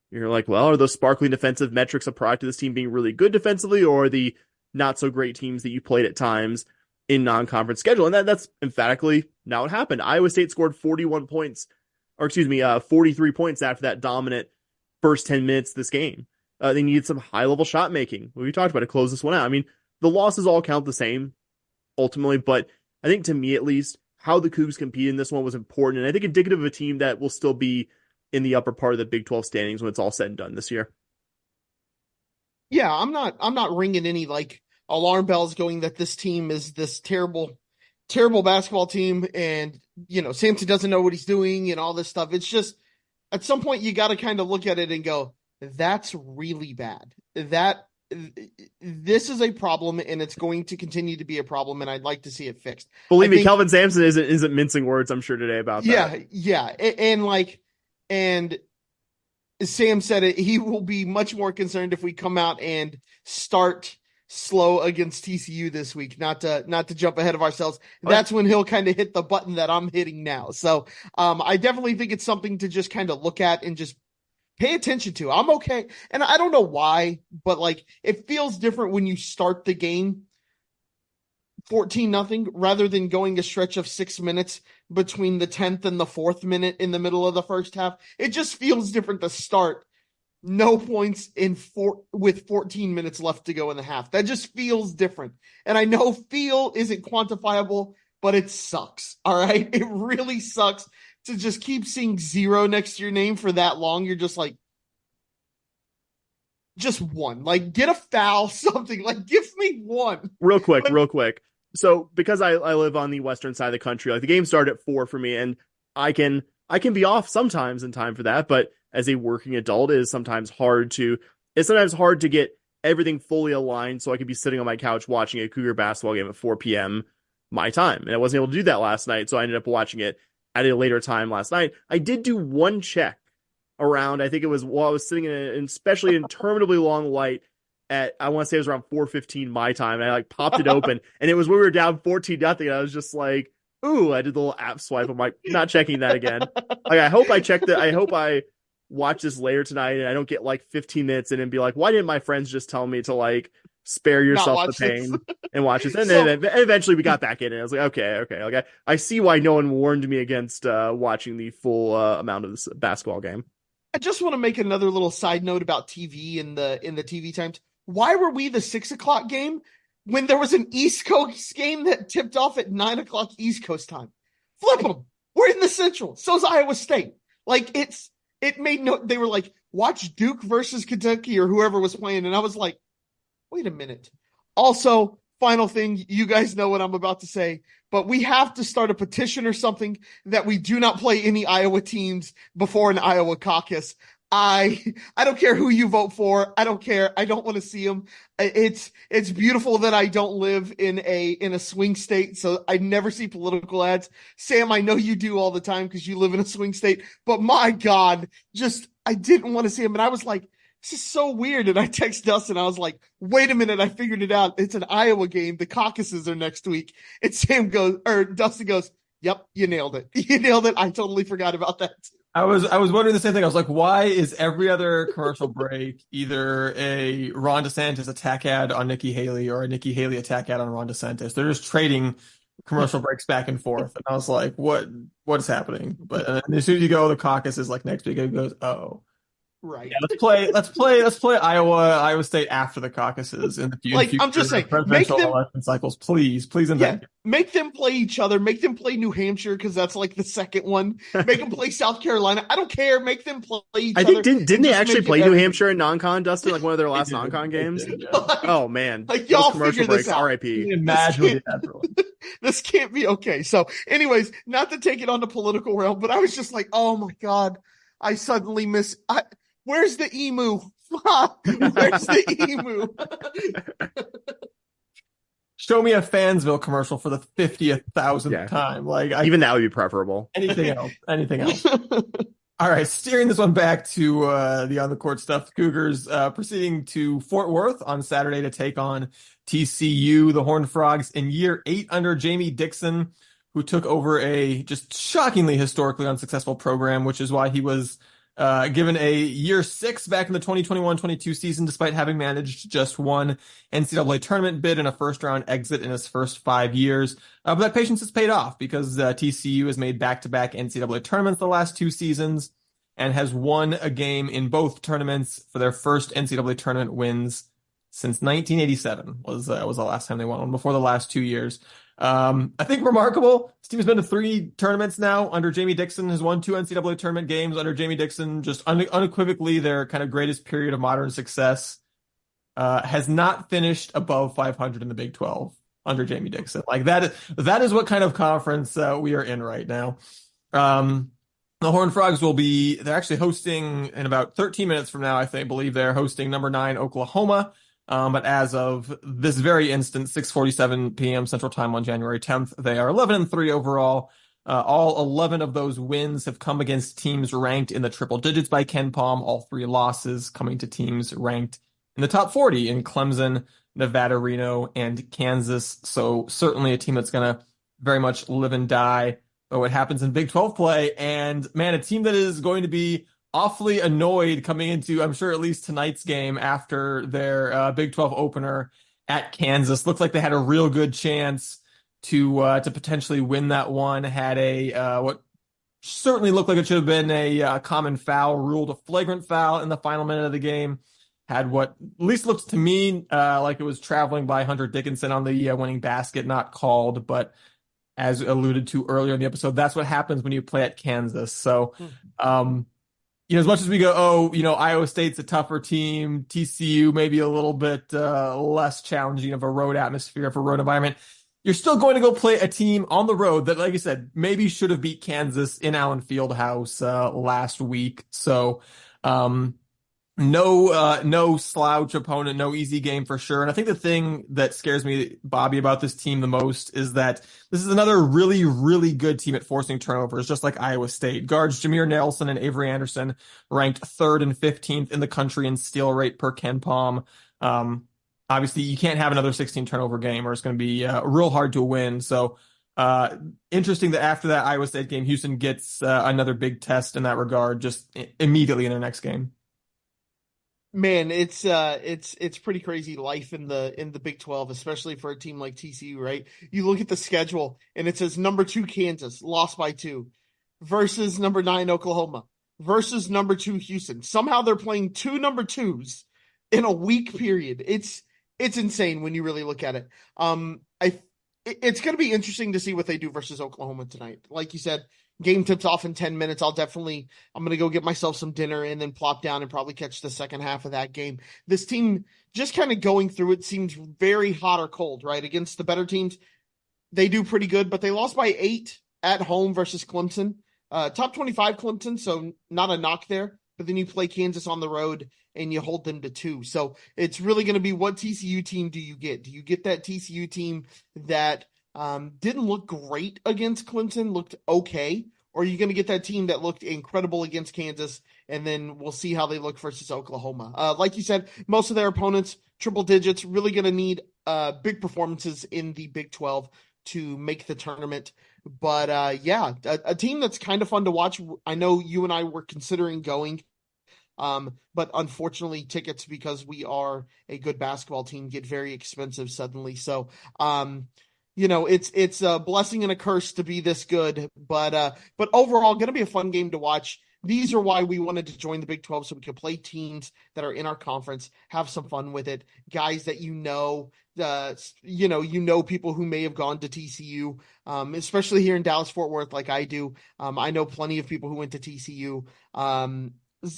you're like, well, are those sparkling defensive metrics a product of this team being really good defensively, or the not so great teams that you played at times in non-conference schedule? And that's emphatically not what happened. Iowa State scored 43 points after that dominant first 10 minutes of this game. They needed some high-level shot making. We talked about to close this one out. I mean, the losses all count the same ultimately, but I think, to me at least, how the Cougs compete in this one was important, and I think indicative of a team that will still be in the upper part of the Big 12 standings when it's all said and done this year. Yeah, I'm not ringing any alarm bells going that this team is this terrible basketball team, and Sampson doesn't know what he's doing and all this stuff. It's just, at some point you got to kind of look at it and go, that's really bad. This is a problem, and it's going to continue to be a problem, and I'd like to see it fixed. Believe me, Kelvin Sampson isn't mincing words, I'm sure, today about that. Yeah. And Sam said it, he will be much more concerned if we come out and start slow against TCU this week, not to jump ahead of ourselves. That's when he'll kind of hit the button that I'm hitting now. So I definitely think it's something to just kind of look at and just pay attention to. I'm okay. And I don't know why, but it feels different when you start the game 14-0 rather than going a stretch of 6 minutes between the 10th and the 4th minute in the middle of the first half. It just feels different to start no points with 14 minutes left to go in the half. That just feels different. And I know feel isn't quantifiable, but it sucks. All right. It really sucks to just keep seeing 0 next to your name for that long. You're just just one, get a foul, something, give me one. Real quick. So because I live on the western side of the country, the game started at 4 for me, and I can be off sometimes in time for that, but as a working adult, it's sometimes hard to get everything fully aligned so I could be sitting on my couch watching a Cougar basketball game at 4 p.m. my time. And I wasn't able to do that last night, so I ended up watching it at a later time last night. I did do one check around, I think it was while I was sitting in an especially interminably long light at, I want to say it was around 4:15 my time, and I popped it open, and it was when we were down 14-0, and I was just like, ooh, I did the little app swipe. I'm not checking that again. I hope I checked it. I hope I watch this later tonight and I don't get 15 minutes in and be like, why didn't my friends just tell me to spare yourself the pain and watch this? And then eventually we got back in it. I was like, okay. I see why no one warned me against watching the full amount of this basketball game. I just want to make another little side note about TV in the TV times. Why were we the 6:00 game when there was an East Coast game that tipped off at 9:00 East Coast time? Flip them. We're in the Central. So's Iowa State. It made no, they were watch Duke versus Kentucky or whoever was playing. And I was like, wait a minute. Also, final thing, you guys know what I'm about to say, but we have to start a petition or something that we do not play any Iowa teams before an Iowa caucus. I don't care who you vote for. I don't care. I don't want to see them. It's beautiful that I don't live in a swing state, so I never see political ads. Sam, I know you do all the time because you live in a swing state, but my God, I didn't want to see him. And I was like, this is so weird. And I text Dustin. I was like, wait a minute. I figured it out. It's an Iowa game. The caucuses are next week. And Dustin goes, yep, you nailed it. You nailed it. I totally forgot about that. I was wondering the same thing. I was like, why is every other commercial break either a Ron DeSantis attack ad on Nikki Haley or a Nikki Haley attack ad on Ron DeSantis? They're just trading commercial breaks back and forth. And I was like, what's happening? But as soon as you go, the caucus is like next week. It goes, oh. Right. Yeah, let's play Iowa State after the caucuses in the future. Like, I'm just saying, presidential election cycles. Please invent. Yeah, make them play each other. Make them play New Hampshire because that's like the second one. Make them play South Carolina. I don't care. Make them play each other. I think didn't they actually play New Hampshire in non-con, Dustin? Like one of their last non-con games. Yeah. Oh man, like y'all commercial figure this breaks. out. R.I.P. Imagine This can't be okay. So, anyways, not to take it on the political realm, but I was just like, oh my God, I suddenly miss. Where's the emu? Where's the emu? Show me a Fansville commercial for the 50,000th time. Like even that would be preferable. Anything else. All right, steering this one back to the on the court stuff. Cougars proceeding to Fort Worth on Saturday to take on TCU, the Horned Frogs, in year 8 under Jamie Dixon, who took over a just shockingly historically unsuccessful program, which is why he was given a year 6 back in the 2021-22 season, despite having managed just one NCAA tournament bid and a first-round exit in his first 5 years. But that patience has paid off because TCU has made back-to-back NCAA tournaments the last 2 seasons and has won a game in both tournaments for their first NCAA tournament wins since 1987 was the last time they won one, before the last 2 years. I think remarkable. This team has been to 3 tournaments now under Jamie Dixon, has won 2 NCAA tournament games under Jamie Dixon, just unequivocally their kind of greatest period of modern success. Has not finished above 500 in the Big 12 under Jamie Dixon. Like that is what kind of conference we are in right now. The Horned Frogs they're actually hosting in about 13 minutes from now, believe they're hosting number 9 Oklahoma. But as of this very instant, 6:47 p.m. Central Time on January 10th, they are 11-3 overall. All 11 of those wins have come against teams ranked in the triple digits by Ken Palm. All 3 losses coming to teams ranked in the top 40 in Clemson, Nevada, Reno, and Kansas. So certainly a team that's going to very much live and die by what happens in Big 12 play. And man, a team that is going to be awfully annoyed coming into, I'm sure, at least tonight's game after their Big 12 opener at Kansas. Looks like they had a real good chance to potentially win that one. Had what certainly looked like it should have been a common foul, ruled a flagrant foul in the final minute of the game. Had what at least looked to me like it was traveling by Hunter Dickinson on the winning basket, not called, but as alluded to earlier in the episode, that's what happens when you play at Kansas. So, as much as we go, Iowa State's a tougher team, TCU maybe a little bit less challenging of a road atmosphere, of a road environment, you're still going to go play a team on the road that, like I said, maybe should have beat Kansas in Allen Fieldhouse last week. So, no slouch opponent, no easy game for sure. And I think the thing that scares me, Bobby, about this team the most is that this is another really, really good team at forcing turnovers, just like Iowa State. Guards Jameer Nelson and Avery Anderson ranked 3rd and 15th in the country in steal rate per Ken Palm. Obviously, you can't have another 16 turnover game or it's going to be real hard to win. So interesting that after that Iowa State game, Houston gets another big test in that regard just immediately in their next game. Man, it's pretty crazy life in the Big 12, especially for a team like TCU, right? You look at the schedule and it says number 2 Kansas, lost by 2, versus number 9 Oklahoma, versus number 2 Houston. Somehow they're playing 2 number 2s in a week period. It's insane when you really look at it. It's going to be interesting to see what they do versus Oklahoma tonight. Like you said, game tips off in 10 minutes. I'm going to go get myself some dinner and then plop down and probably catch the second half of that game. This team, just kind of going through it, seems very hot or cold, right? Against the better teams, they do pretty good, but they lost by 8 at home versus Clemson. Top 25 Clemson, so not a knock there. But then you play Kansas on the road and you hold them to 2. So it's really going to be, what TCU team do you get? Do you get that TCU team that didn't look great against Clemson, looked okay? Or are you going to get that team that looked incredible against Kansas, and then we'll see how they look versus Oklahoma? Like you said, most of their opponents, triple digits, really going to need big performances in the Big 12 to make the tournament. But a team that's kind of fun to watch. I know you and I were considering going, but unfortunately tickets, because we are a good basketball team, get very expensive suddenly. So, it's a blessing and a curse to be this good, but overall going to be a fun game to watch. These are why we wanted to join the Big 12, so we could play teams that are in our conference, have some fun with it. Guys that people who may have gone to TCU, especially here in Dallas-Fort Worth, like I do. I know plenty of people who went to TCU.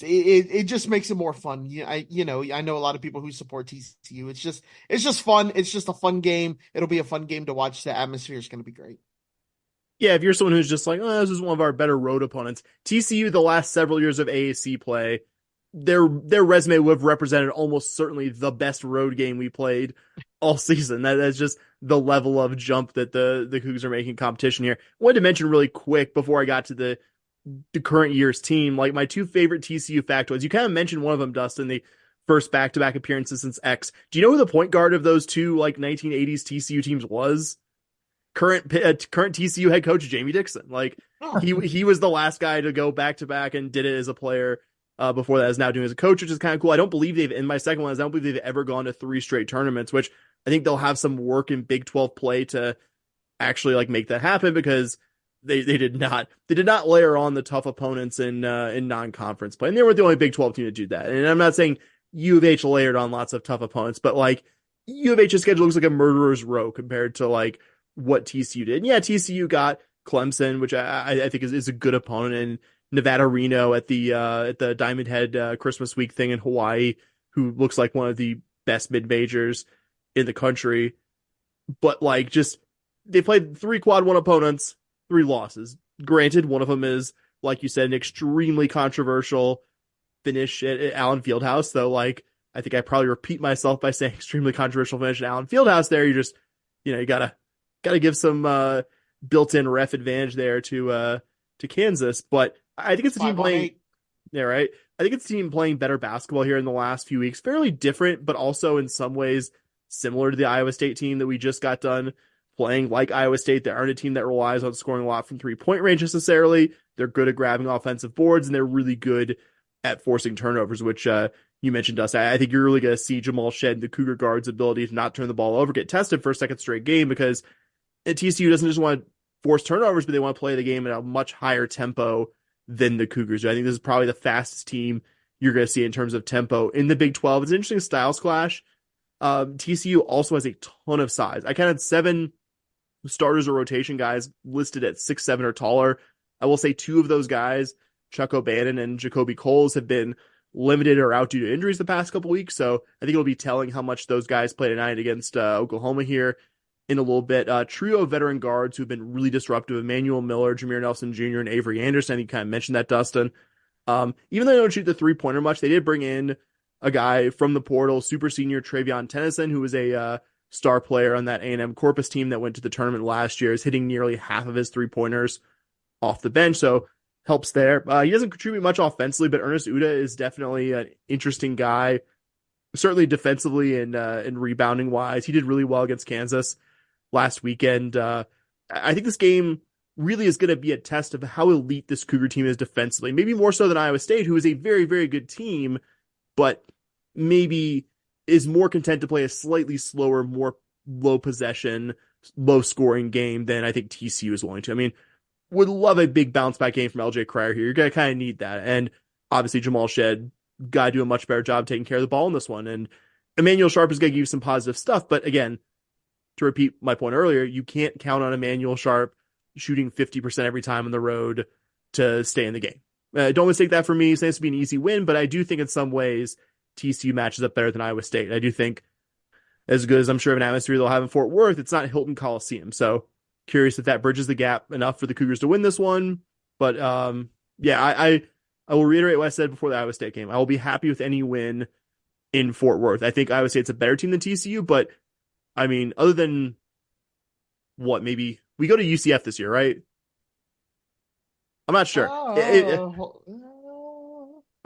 It just makes it more fun. I know a lot of people who support TCU. It's just fun. It's just a fun game. It'll be a fun game to watch. The atmosphere is going to be great. Yeah, if you're someone who's just like, oh, this is one of our better road opponents, TCU, the last several years of AAC play, their resume would have represented almost certainly the best road game we played all season. That's just the level of jump that the Cougs are making competition here. I wanted to mention really quick before I got to the current year's team, like my 2 favorite TCU factoids. You kind of mentioned one of them, Dustin, the first back-to-back appearances since X. Do you know who the point guard of those 2 1980s TCU teams was? Current TCU head coach Jamie Dixon. He was the last guy to go back to back and did it as a player before that, is now doing as a coach, which is kind of cool. I don't believe I don't believe they've ever gone to 3 straight tournaments, which I think they'll have some work in Big 12 play to actually make that happen, because they did not layer on the tough opponents in non-conference play, and they were the only Big 12 team to do that. And I'm not saying U of H layered on lots of tough opponents, but U of H's schedule looks like a murderer's row compared to what TCU did. And yeah, TCU got Clemson, which I think is a good opponent, and Nevada Reno at the Diamond Head Christmas week thing in Hawaii, who looks like one of the best mid-majors in the country. But they played 3 quad 1 opponents, 3 losses. Granted, one of them is, like you said, an extremely controversial finish at Allen Fieldhouse, though I think I probably repeat myself by saying extremely controversial finish at Allen Fieldhouse there. You just, you gotta give some built-in ref advantage there to Kansas, but I think it's a team playing. Yeah, right. I think it's a team playing better basketball here in the last few weeks. Fairly different, but also in some ways similar to the Iowa State team that we just got done playing. Like Iowa State, they aren't a team that relies on scoring a lot from 3-point range necessarily. They're good at grabbing offensive boards, and they're really good at forcing turnovers, which you mentioned, Dustin. I think you're really going to see Jamal Shed, the Cougar guard's ability to not turn the ball over, get tested for a second straight game, because TCU doesn't just want to force turnovers, but they want to play the game at a much higher tempo than the Cougars do. I think this is probably the fastest team you're going to see in terms of tempo in the Big 12. It's an interesting styles clash. TCU also has a ton of size. I counted 7 starters or rotation guys listed at 6'7" or taller. I will say 2 of those guys, Chuck O'Bannon and Jacoby Coles, have been limited or out due to injuries the past couple weeks. So I think it'll be telling how much those guys play tonight against Oklahoma here in a little bit. Trio of veteran guards who've been really disruptive: Emmanuel Miller, Jameer Nelson Jr., and Avery Anderson. You kind of mentioned that, Dustin. Even though they don't shoot the 3-pointer much, they did bring in a guy from the portal, super senior Travion Tennyson, who was a star player on that A&M Corpus team that went to the tournament last year, is hitting nearly half of his 3-pointers off the bench, so helps there. He doesn't contribute much offensively, but Ernest Uda is definitely an interesting guy, certainly defensively and rebounding wise. He did really well against Kansas last weekend. I think this game really is going to be a test of how elite this Cougar team is defensively, maybe more so than Iowa State, who is a very, very good team, but maybe is more content to play a slightly slower, more low possession, low scoring game than I think TCU is willing to. I mean, would love a big bounce back game from LJ Cryer here. You're going to kind of need that. And obviously Jamal Shed got to do a much better job taking care of the ball in this one. And Emmanuel Sharp is going to give you some positive stuff. But again, to repeat my point earlier, you can't count on Emmanuel Sharp shooting 50% every time on the road to stay in the game. Don't mistake that for me. It's nice to be an easy win, but I do think in some ways TCU matches up better than Iowa State. I do think as good as I'm sure of an atmosphere they'll have in Fort Worth, it's not Hilton Coliseum. So curious if that bridges the gap enough for the Cougars to win this one. But yeah, I will reiterate what I said before the Iowa State game. I will be happy with any win in Fort Worth. I think Iowa State's a better team than TCU, but I mean, other than what, maybe we go to UCF this year, right? I'm not sure. I'm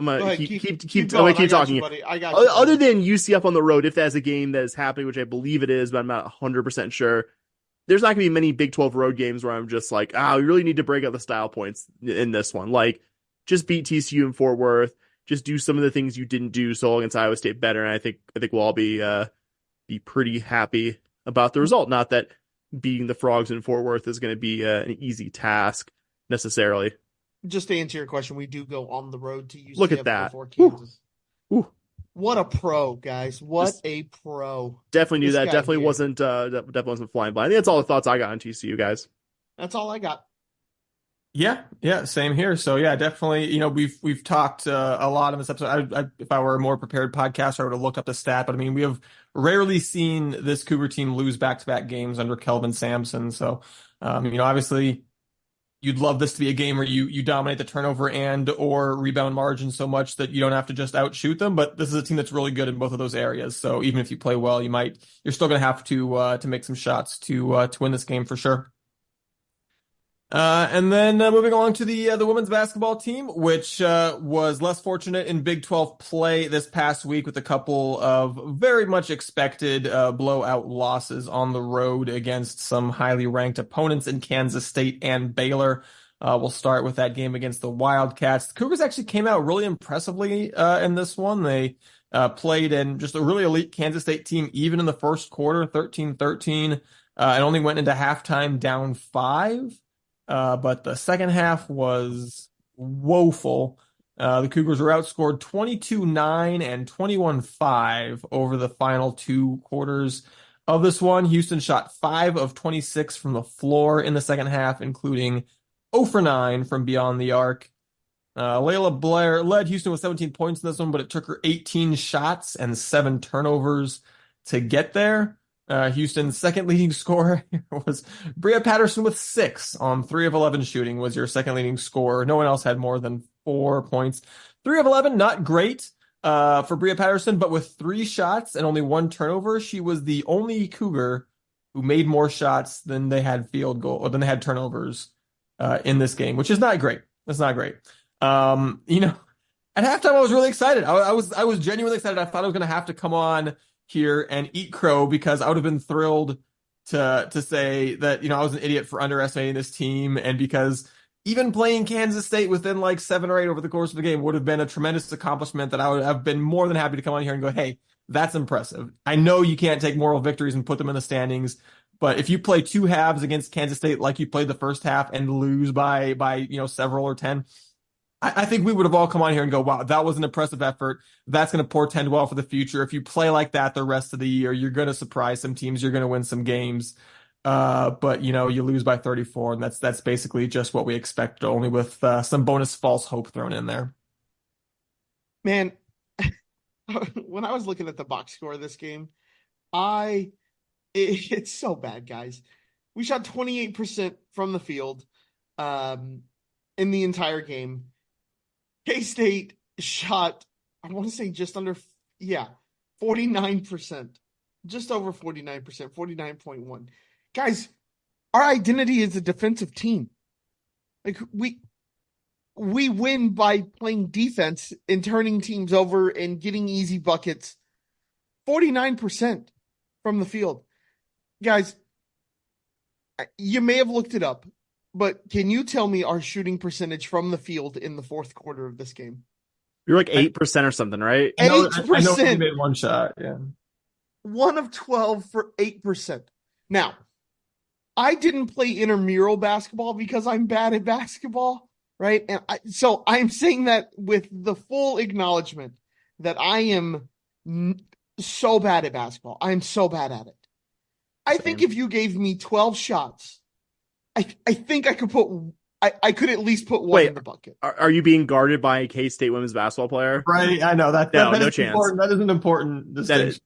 gonna keep talking. Buddy. I got you, other than UCF on the road, if that's a game that is happening, which I believe it is, but I'm not 100% sure. There's not gonna be many Big 12 road games where I'm just like, we really need to break out the style points in this one. Like, just beat TCU in Fort Worth. Just do some of the things you didn't do so against Iowa State better, and I think we'll all be pretty happy about the result. Not that beating the Frogs in Fort Worth is going to be an easy task necessarily. Just to answer your question, we do go on the road to UCF. Look at that. Before Kansas. Ooh. What a pro, guys! What a pro! Definitely knew This that. guy Definitely here. wasn't flying blind. I think that's all the thoughts I got on TCU, guys. That's all I got. Yeah, same here. So yeah, definitely. We've talked a lot in this episode. If I were a more prepared podcaster, I would have looked up the stat. But I mean, we have rarely seen this Cougar team lose back-to-back games under Kelvin Sampson. So, obviously, you'd love this to be a game where you dominate the turnover and or rebound margin so much that you don't have to just outshoot them. But this is a team that's really good in both of those areas. So even if you play well, you're still going to have to make some shots to win this game for sure. And then moving along to the women's basketball team, which was less fortunate in Big 12 play this past week with a couple of very much expected blowout losses on the road against some highly ranked opponents in Kansas State and Baylor. We'll start with that game against the Wildcats. The Cougars actually came out really impressively in this one. They played in just a really elite Kansas State team, even in the first quarter, 13-13, and only went into halftime down 5. But the second half was woeful. The Cougars were outscored 22-9 and 21-5 over the final 2 quarters of this one. Houston shot 5 of 26 from the floor in the second half, including 0 for 9 from beyond the arc. Layla Blair led Houston with 17 points in this one, but it took her 18 shots and 7 turnovers to get there. Houston's second leading scorer was Bria Patterson with 6 on 3 of 11 shooting was your second leading scorer. No one else had more than 4 points. 3 of 11, not great for Bria Patterson, but with 3 shots and only 1 turnover, she was the only Cougar who made more shots than they had field goal or than they had turnovers in this game, which is not great. That's not great. At halftime I was really excited. I was genuinely excited. I thought I was going to have to come on here and eat crow because I would have been thrilled to say that, I was an idiot for underestimating this team, and because even playing Kansas State within like 7 or 8 over the course of the game would have been a tremendous accomplishment that I would have been more than happy to come on here and go, hey, that's impressive. I know you can't take moral victories and put them in the standings, but if you play 2 halves against Kansas State like you played the first half and lose by several or 10, I think we would have all come on here and go, wow, that was an impressive effort. That's going to portend well for the future. If you play like that the rest of the year, you're going to surprise some teams. You're going to win some games. But you lose by 34, and that's basically just what we expect, only with some bonus false hope thrown in there. Man, when I was looking at the box score of this game, it's so bad, guys. We shot 28% from the field in the entire game. K-State shot, I want to say just under, 49%. Just over 49%, 49.1. Guys, our identity is a defensive team. Like, we win by playing defense and turning teams over and getting easy buckets. 49% from the field. Guys, you may have looked it up, but can you tell me our shooting percentage from the field in the fourth quarter of this game? You're like 8% or something, right? 8%. I know he made 1 shot, yeah. 1 of 12 for 8%. Now, I didn't play intramural basketball because I'm bad at basketball, right? And so I'm saying that with the full acknowledgement that I am so bad at basketball. I'm so bad at it. I think if you gave me 12 shots I think I could I could at least put one in the bucket. Are you being guarded by a K-State women's basketball player? Right, I know that. No, that no is chance. Important. That is an important distinction.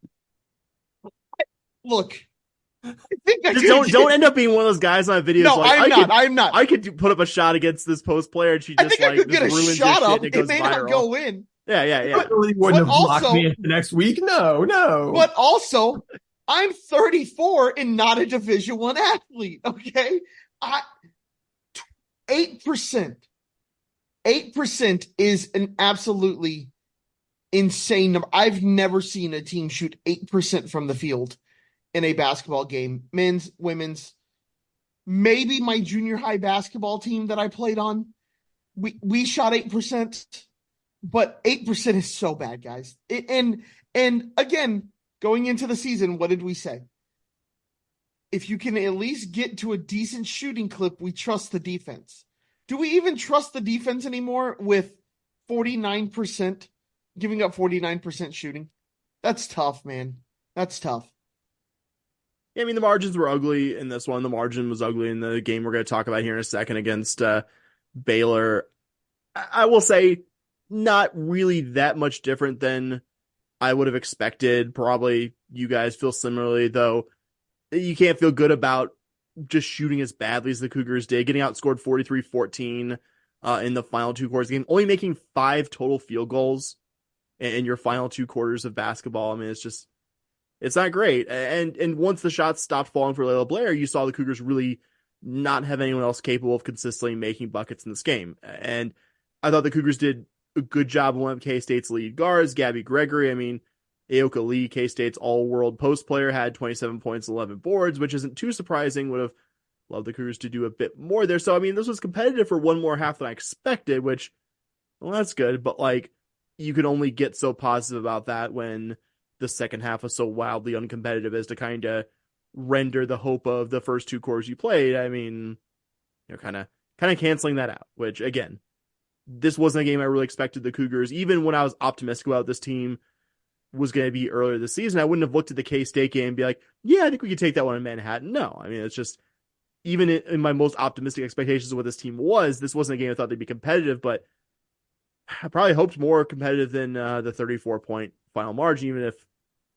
Look, I think I just don't end up being one of those guys on videos. No, like, I'm not. I could put up a shot against this post player, and she just I think I could get a shot up. It may not go in. Yeah. It really wouldn't have blocked me the next week. No. But also, I'm 34 and not a Division I athlete. Okay, 8%. 8% is an absolutely insane number. I've never seen a team shoot 8% from the field in a basketball game, men's, women's. Maybe my junior high basketball team that I played on, we shot 8%, but 8% is so bad, guys. And again, going into the season, what did we say? If you can at least get to a decent shooting clip, we trust the defense. Do we even trust the defense anymore with 49%, giving up 49% shooting? That's tough, man. That's tough. Yeah, I mean, the margins were ugly in this one. The margin was ugly in the game we're going to talk about here in a second against Baylor. I will say, not really that much different than I would have expected. Probably you guys feel similarly, though. You can't feel good about just shooting as badly as the Cougars did, getting outscored 43-14 in the final two quarters of the game, only making 5 total field goals in your final 2 quarters of basketball. I mean, it's not great. And once the shots stopped falling for Layla Blair, you saw the Cougars really not have anyone else capable of consistently making buckets in this game. And I thought the Cougars did a good job of one of K-State's lead guards, Gabby Gregory. I mean, Aoka Lee, K-State's all-world post player, had 27 points, 11 boards, which isn't too surprising. Would have loved the Cougars to do a bit more there. So, I mean, this was competitive for one more half than I expected, which, well, that's good. But, like, you can only get so positive about that when the second half was so wildly uncompetitive as to kind of render the hope of the first 2 quarters you played. I mean, kind of canceling that out, which, again, this wasn't a game I really expected the Cougars. Even when I was optimistic about this team was going to be earlier this season, I wouldn't have looked at the K-State game and be like, yeah, I think we could take that one in Manhattan. No, I mean, it's just, even in my most optimistic expectations of what this team was, this wasn't a game I thought they'd be competitive, but I probably hoped more competitive than the 34-point final margin, even if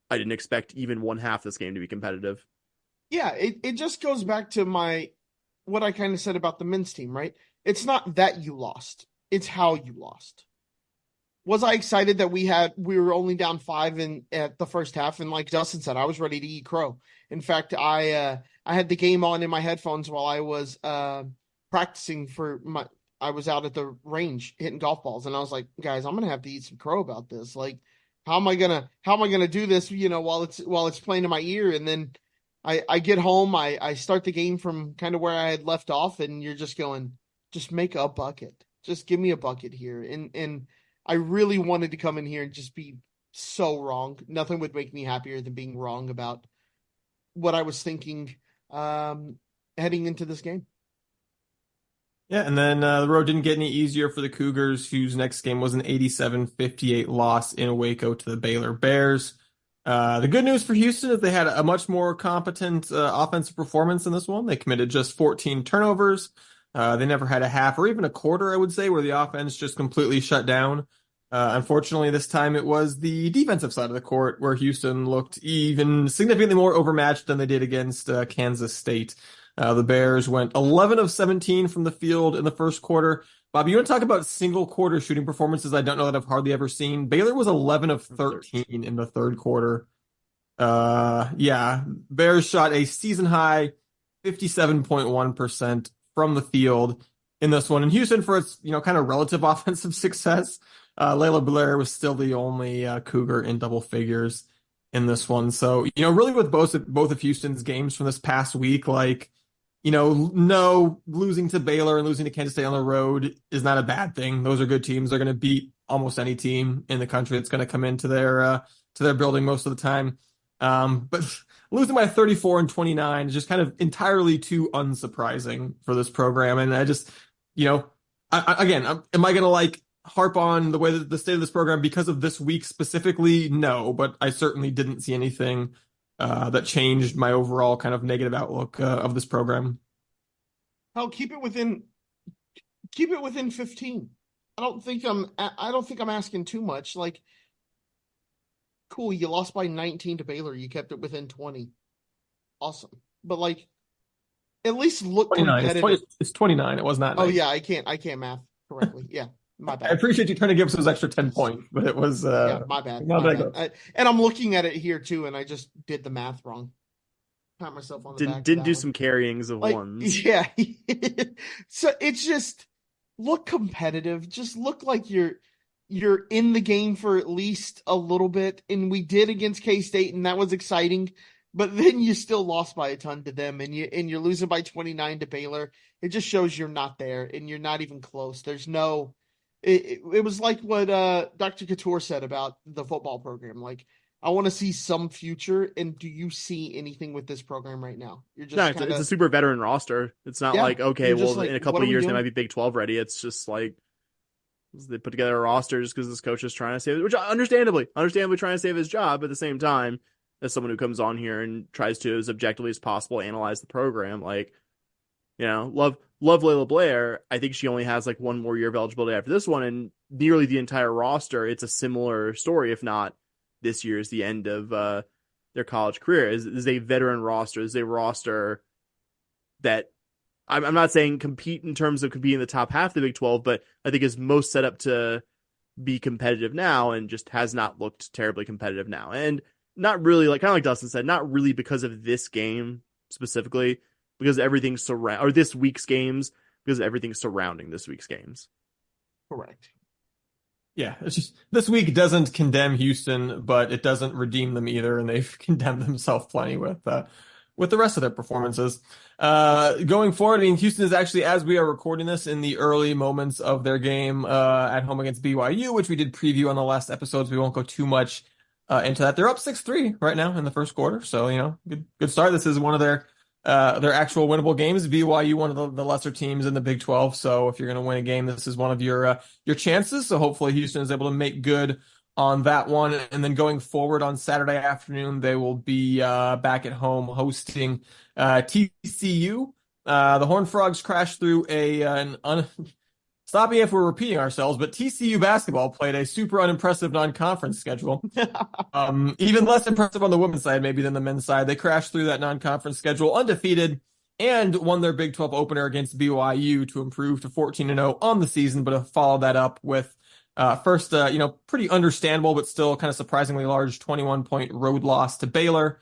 I didn't expect even one half this game to be competitive. Yeah, it just goes back to what I kind of said about the men's team, right? It's not that you lost, it's how you lost. Was I excited that we were only down 5 at the first half? And like Dustin said, I was ready to eat crow. In fact, I had the game on in my headphones while I was practicing I was out at the range hitting golf balls, and I was like, guys, I'm gonna have to eat some crow about this. Like, how am I gonna do this? While it's playing in my ear, and then I get home, I start the game from kind of where I had left off, and you're just going, just make a bucket, just give me a bucket here, and I really wanted to come in here and just be so wrong. Nothing would make me happier than being wrong about what I was thinking heading into this game. Yeah, and then the road didn't get any easier for the Cougars, whose next game was an 87-58 loss in Waco to the Baylor Bears. The good news for Houston is they had a much more competent offensive performance in this one. They committed just 14 turnovers. They never had a half or even a quarter, I would say, where the offense just completely shut down. Unfortunately, this time it was the defensive side of the court where Houston looked even significantly more overmatched than they did against Kansas State. The Bears went 11 of 17 from the field in the first quarter. Bob, you want to talk about single quarter shooting performances I don't know that I've hardly ever seen? Baylor was 11 of 13 in the third quarter. Bears shot a season high 57.1% from the field in this one. And Houston, for its kind of relative offensive success, Layla Blair was still the only Cougar in double figures in this one. So, really with both of Houston's games from this past week, no, losing to Baylor and losing to Kansas State on the road is not a bad thing. Those are good teams. They're going to beat almost any team in the country that's going to come into their building most of the time. But losing by 34-29 is just kind of entirely too unsurprising for this program. And I just, am I going to harp on the way that the state of this program because of this week specifically? No, but I certainly didn't see anything that changed my overall kind of negative outlook of this program. Hell, keep it within 15. I don't think I'm asking too much. Like, cool, you lost by 19 to Baylor. You kept it within 20. Awesome. But like, at least look 29. competitive. It's 29. It was not Oh 19. yeah, I can't math correctly. Yeah, my I bad. appreciate you trying to give us those extra 10 points, but it was Yeah, my bad. not My that bad. And I'm looking at it here too, and I just did the math wrong. Pat myself on the back. Didn't for do that some one. carryings of Like, ones. yeah. So it's just look competitive. Just look like you're in the game for at least a little bit. And we did against K-State, and that was exciting. But then you still lost by a ton to them, and you're losing by 29 to Baylor. It just shows you're not there, and you're not even close. There's no. It was like what Dr. Couture said about the football program. Like, I want to see some future, and do you see anything with this program right now? You're No, just it's a super veteran roster. It's not Yeah, like, okay, you're just well, like, in a what couple are of we years they doing? might be Big 12 ready. It's just like they put together a roster just because this coach is trying to save it, which understandably trying to save his job. At the same time, as someone who comes on here and tries to, as objectively as possible, analyze the program, like, love Layla Blair. I think she only has like one more year of eligibility after this one, and nearly the entire roster, it's a similar story, if not this year is the end of their college career. Is a veteran roster, is a roster that I'm not saying compete in terms of competing in the top half of the Big 12, but I think is most set up to be competitive now and just has not looked terribly competitive now. And not really, like kind of like Dustin said, not really because of this game specifically, because everything or this week's games, because of everything surrounding this week's games. Correct. Yeah, it's just this week doesn't condemn Houston, but it doesn't redeem them either, and they've condemned themselves plenty with the rest of their performances. Going forward, I mean, Houston is actually, as we are recording this, in the early moments of their game at home against BYU, which we did preview on the last episodes. We won't go too much into that. They're up 6-3 right now in the first quarter, so good start. This is one of their actual winnable games. BYU, one of the lesser teams in the Big 12. So if you're going to win a game, this is one of your chances. So hopefully Houston is able to make good on that one. And then going forward on Saturday afternoon, they will be back at home hosting TCU. The Horned Frogs crashed through stop me if we're repeating ourselves, but TCU basketball played a super unimpressive non-conference schedule. Even less impressive on the women's side, maybe, than the men's side. They crashed through that non-conference schedule undefeated and won their Big 12 opener against BYU to improve to 14-0 on the season, but have followed that up with first, pretty understandable, but still kind of surprisingly large 21-point road loss to Baylor,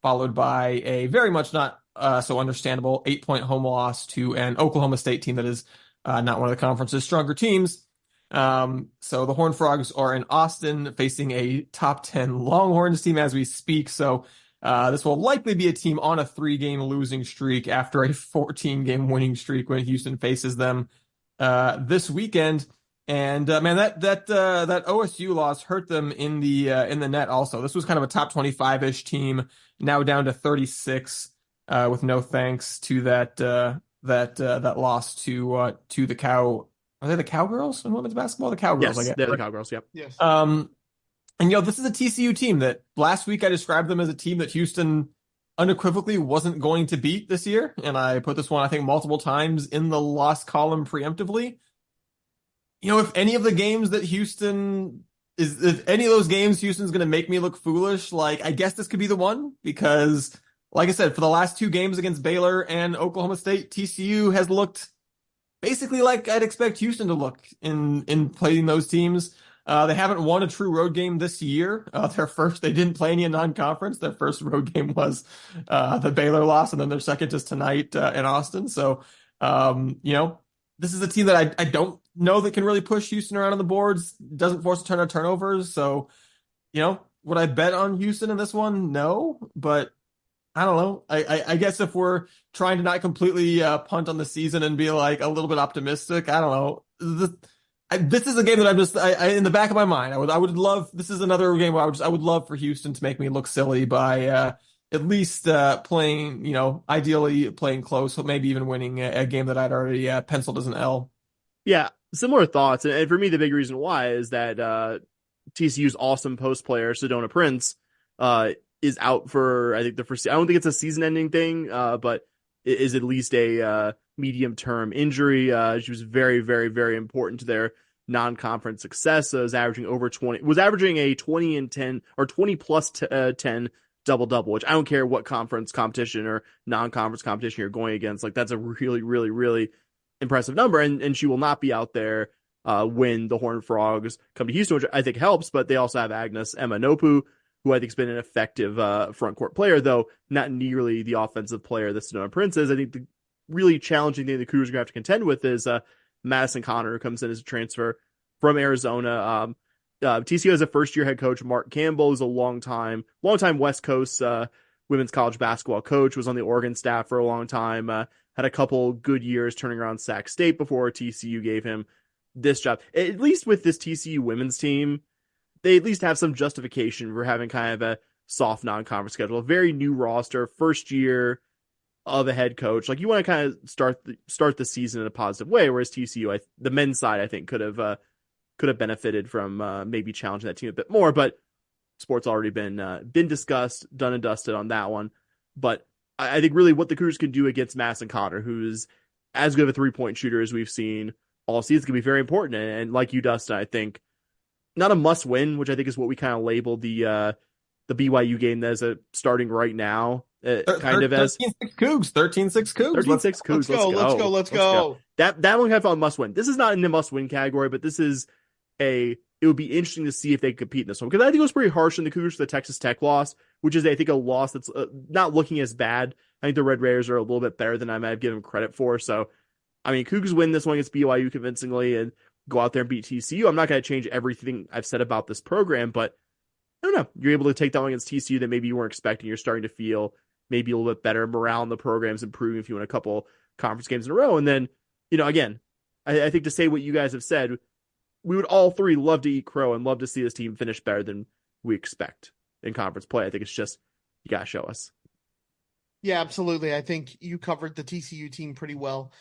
followed by a very much not so understandable 8-point home loss to an Oklahoma State team that is not one of the conference's stronger teams. So the Horned Frogs are in Austin facing a top 10 Longhorns team as we speak. So this will likely be a team on a 3-game losing streak after a 14-game winning streak when Houston faces them this weekend. And man, that OSU loss hurt them in the net also. This was kind of a top 25-ish team, now down to 36 with no thanks to that loss to the Cow. Are they the Cowgirls in women's basketball? The Cowgirls, Yes, I guess. they're the Cowgirls, yep. Yes. And this is a TCU team that last week I described them as a team that Houston unequivocally wasn't going to beat this year. And I put this one, I think, multiple times in the loss column preemptively. If any of the games that if any of those games Houston's going to make me look foolish, like, I guess this could be the one, because like I said, for the last 2 games against Baylor and Oklahoma State, TCU has looked basically like I'd expect Houston to look in playing those teams. They haven't won a true road game this year. They didn't play any in non-conference. Their first road game was the Baylor loss, and then their second is tonight in Austin. So, this is a team that I don't know that can really push Houston around on the boards, doesn't force a ton of turnovers. So, would I bet on Houston in this one? No, but I don't know. I guess if we're trying to not completely punt on the season and be like a little bit optimistic, I don't know. This is a game that I'm just in the back of my mind. I would love. This is another game where I would love for Houston to make me look silly by at least playing, ideally playing close, maybe even winning a game that I'd already penciled as an L. Yeah, similar thoughts. And for me, the big reason why is that TCU's awesome post player, Sedona Prince, is out for, I think, I don't think it's a season-ending thing, but is at least a medium-term injury. She was very, very, very important to their non-conference success. Was averaging a 20 and 10 or 20 plus 10 double-double, which I don't care what conference competition or non-conference competition you're going against. Like, that's a really, really, really impressive number. And she will not be out there when the Horned Frogs come to Houston, which I think helps, but they also have Agnes Emanopu, who I think has been an effective front court player, though not nearly the offensive player that Sonoma Prince is. I think the really challenging thing the Cougars are going to have to contend with is Madison Connor, who comes in as a transfer from Arizona. TCU has a first-year head coach, Mark Campbell, who's a long-time West Coast women's college basketball coach, was on the Oregon staff for a long time, had a couple good years turning around Sac State before TCU gave him this job. At least with this TCU women's team, they at least have some justification for having kind of a soft non-conference schedule, a very new roster, first year of a head coach. Like, you want to kind of start the season in a positive way, whereas TCU, the men's side, I think could have benefited from maybe challenging that team a bit more, but sport's already been discussed, done and dusted on that one. But I think really what the Cougars can do against Madison Connor, who's as good of a 3-point shooter as we've seen all season, can be very important. And like you, Dustin, I think not a must win, which I think is what we kind of labeled the BYU game as a starting right now. Kind of as 13-6 Cougs, 13-6 Cougs. 13-6 Cougs. Let's go. That one kind of felt must win. This is not in the must win category, but this is it would be interesting to see if they compete in this one, because I think it was pretty harsh on the Cougars for the Texas Tech loss, which is, I think, a loss that's not looking as bad. I think the Red Raiders are a little bit better than I might have given them credit for. So, I mean, Cougs win this one against BYU convincingly and go out there and beat TCU. I'm not going to change everything I've said about this program, but I don't know. You're able to take that one against TCU that maybe you weren't expecting. You're starting to feel maybe a little bit better. Morale in the program's improving if you win a couple conference games in a row. And then, again, I think to say what you guys have said, we would all three love to eat crow and love to see this team finish better than we expect in conference play. I think it's just, you got to show us. Yeah, absolutely. I think you covered the TCU team pretty well.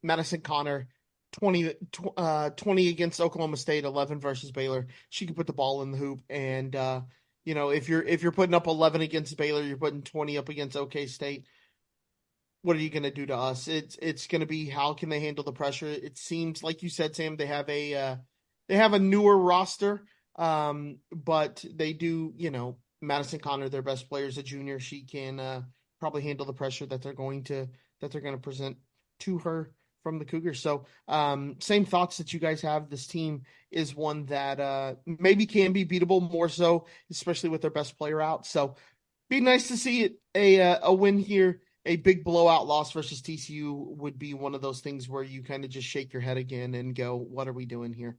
Madison Connor, 20 against Oklahoma State, 11 versus Baylor. She could put the ball in the hoop. And, if you're putting up 11 against Baylor, you're putting 20 up against OK State. What are you going to do to us? It's going to be, how can they handle the pressure? It seems like you said, Sam, they have a newer roster, but they do, Madison Connor, their best player, is a junior. She can probably handle the pressure that they're going to present to her from the Cougars. So same thoughts that you guys have. This team is one that maybe can be beatable, more so, especially with their best player out. So be nice to see it, a win here. A big blowout loss versus TCU would be one of those things where you kind of just shake your head again and go, what are we doing here?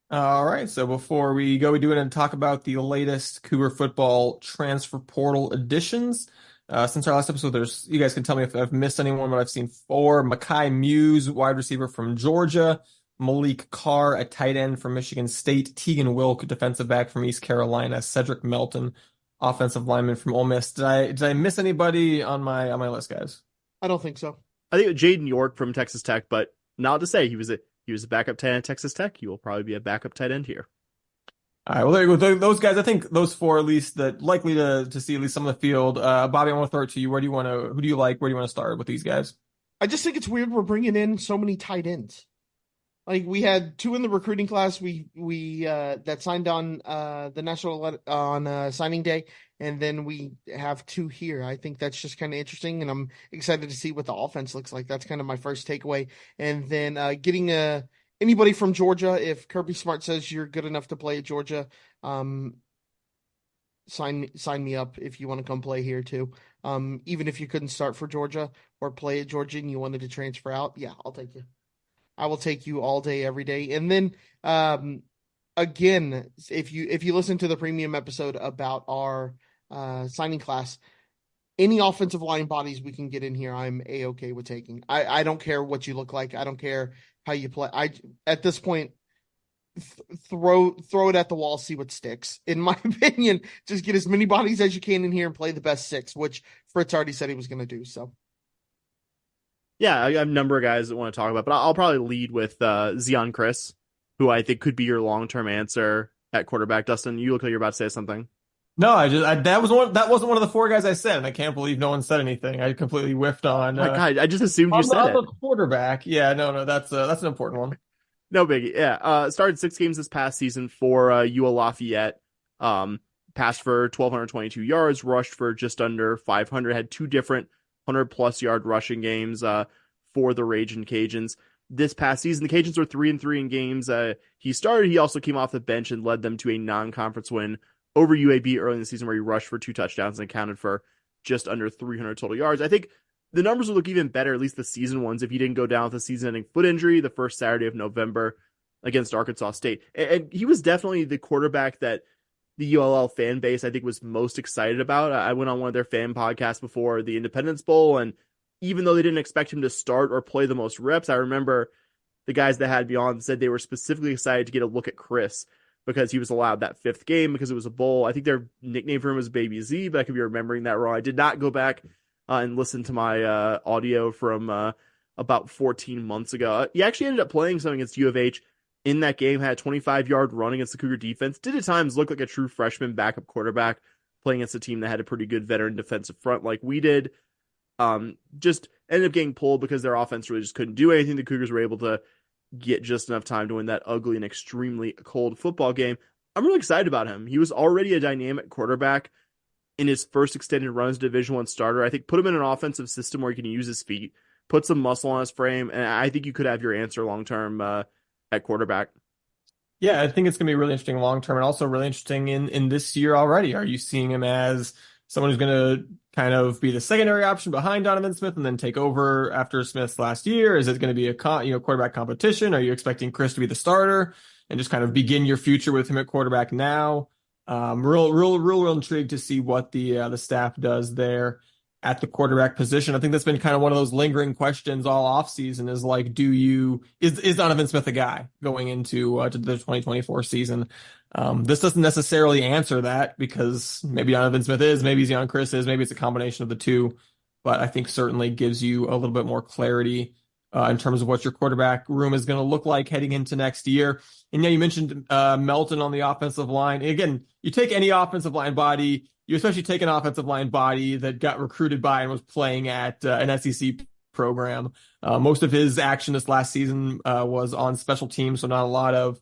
All right. So before we go, we do it and talk about the latest Cougar football transfer portal additions. Since our last episode, you guys can tell me if I've missed anyone, but I've seen 4. Makai Muse, wide receiver from Georgia. Malik Carr, a tight end from Michigan State. Tegan Wilk, defensive back from East Carolina. Cedric Melton, offensive lineman from Ole Miss. Did I miss anybody on my list, guys? I don't think so. I think Jaden York from Texas Tech, but not to say he was a backup tight end at Texas Tech. He will probably be a backup tight end here. All right, well, there you go. Those guys, I think those 4 at least that likely to see at least some of the field. Bobby, I want to throw it to you. Who do you like? Where do you want to start with these guys? I just think it's weird we're bringing in so many tight ends. Like, we had 2 in the recruiting class we that signed on the national on signing day, and then we have 2 here. I think that's just kind of interesting, and I'm excited to see what the offense looks like. That's kind of my first takeaway. And then getting anybody from Georgia, if Kirby Smart says you're good enough to play at Georgia, sign me up if you want to come play here too. Even if you couldn't start for Georgia or play at Georgia and you wanted to transfer out, yeah, I'll take you. I will take you all day, every day. And then, again, if you listen to the premium episode about our signing class, any offensive line bodies we can get in here, I'm A-okay with taking. I don't care what you look like. I don't care how you play. At this point, throw it at the wall, see what sticks. In my opinion, just get as many bodies as you can in here and play the best 6, which Fritz already said he was going to do. So. Yeah, I have a number of guys that want to talk about, but I'll probably lead with Zion Chris, who I think could be your long-term answer at quarterback. Dustin, you look like you're about to say something. No, that wasn't one of the four guys I said, and I can't believe no one said anything. I completely whiffed on My God, I just assumed you said on it. the quarterback. Yeah, no, that's an important one. No biggie. Yeah. Started 6 games this past season for UL Lafayette. Passed for 1,222 yards, rushed for just under 500, had two different 100-plus yard rushing games for the Ragin' Cajuns. This past season, the Cajuns were 3-3 in games. He started. He also came off the bench and led them to a non-conference win over UAB early in the season, where he rushed for 2 touchdowns and accounted for just under 300 total yards. I think the numbers would look even better, at least the season ones, if he didn't go down with a season-ending foot injury the first Saturday of November against Arkansas State. And he was definitely the quarterback that the ULL fan base, I think, was most excited about. I went on one of their fan podcasts before the Independence Bowl, and even though they didn't expect him to start or play the most reps, I remember the guys that had me on said they were specifically excited to get a look at Chris because he was allowed that 5th game because it was a bowl. I think their nickname for him was Baby Z, but I could be remembering that wrong. I did not go back and listen to my audio from about 14 months ago. He actually ended up playing something against U of H in that game, had a 25-yard run against the Cougar defense, did at times look like a true freshman backup quarterback playing against a team that had a pretty good veteran defensive front like we did. Just ended up getting pulled because their offense really just couldn't do anything. The Cougars were able to get just enough time to win that ugly and extremely cold football game. I'm really excited about him. He was already a dynamic quarterback in his first extended run as Division I starter. I think put him in an offensive system where he can use his feet, put some muscle on his frame, and I think you could have your answer long-term at quarterback. Yeah, I think it's going to be really interesting long term, and also really interesting in this year already. Are you seeing him as someone who's going to kind of be the secondary option behind Donovan Smith and then take over after Smith's last year? Is it going to be a quarterback competition? Are you expecting Chris to be the starter and just kind of begin your future with him at quarterback now? Real intrigued to see what the staff does there at the quarterback position. I think that's been kind of one of those lingering questions all offseason is like, is Donovan Smith a guy going into to the 2024 season? This doesn't necessarily answer that because maybe Donovan Smith is, maybe Zion Chris is, maybe it's a combination of the two, but I think certainly gives you a little bit more clarity in terms of what your quarterback room is going to look like heading into next year. And yeah, you mentioned Melton on the offensive line. Again, you take any offensive line body, you especially take an offensive line body that got recruited by and was playing at an SEC program. Most of his action this last season was on special teams, so not a lot of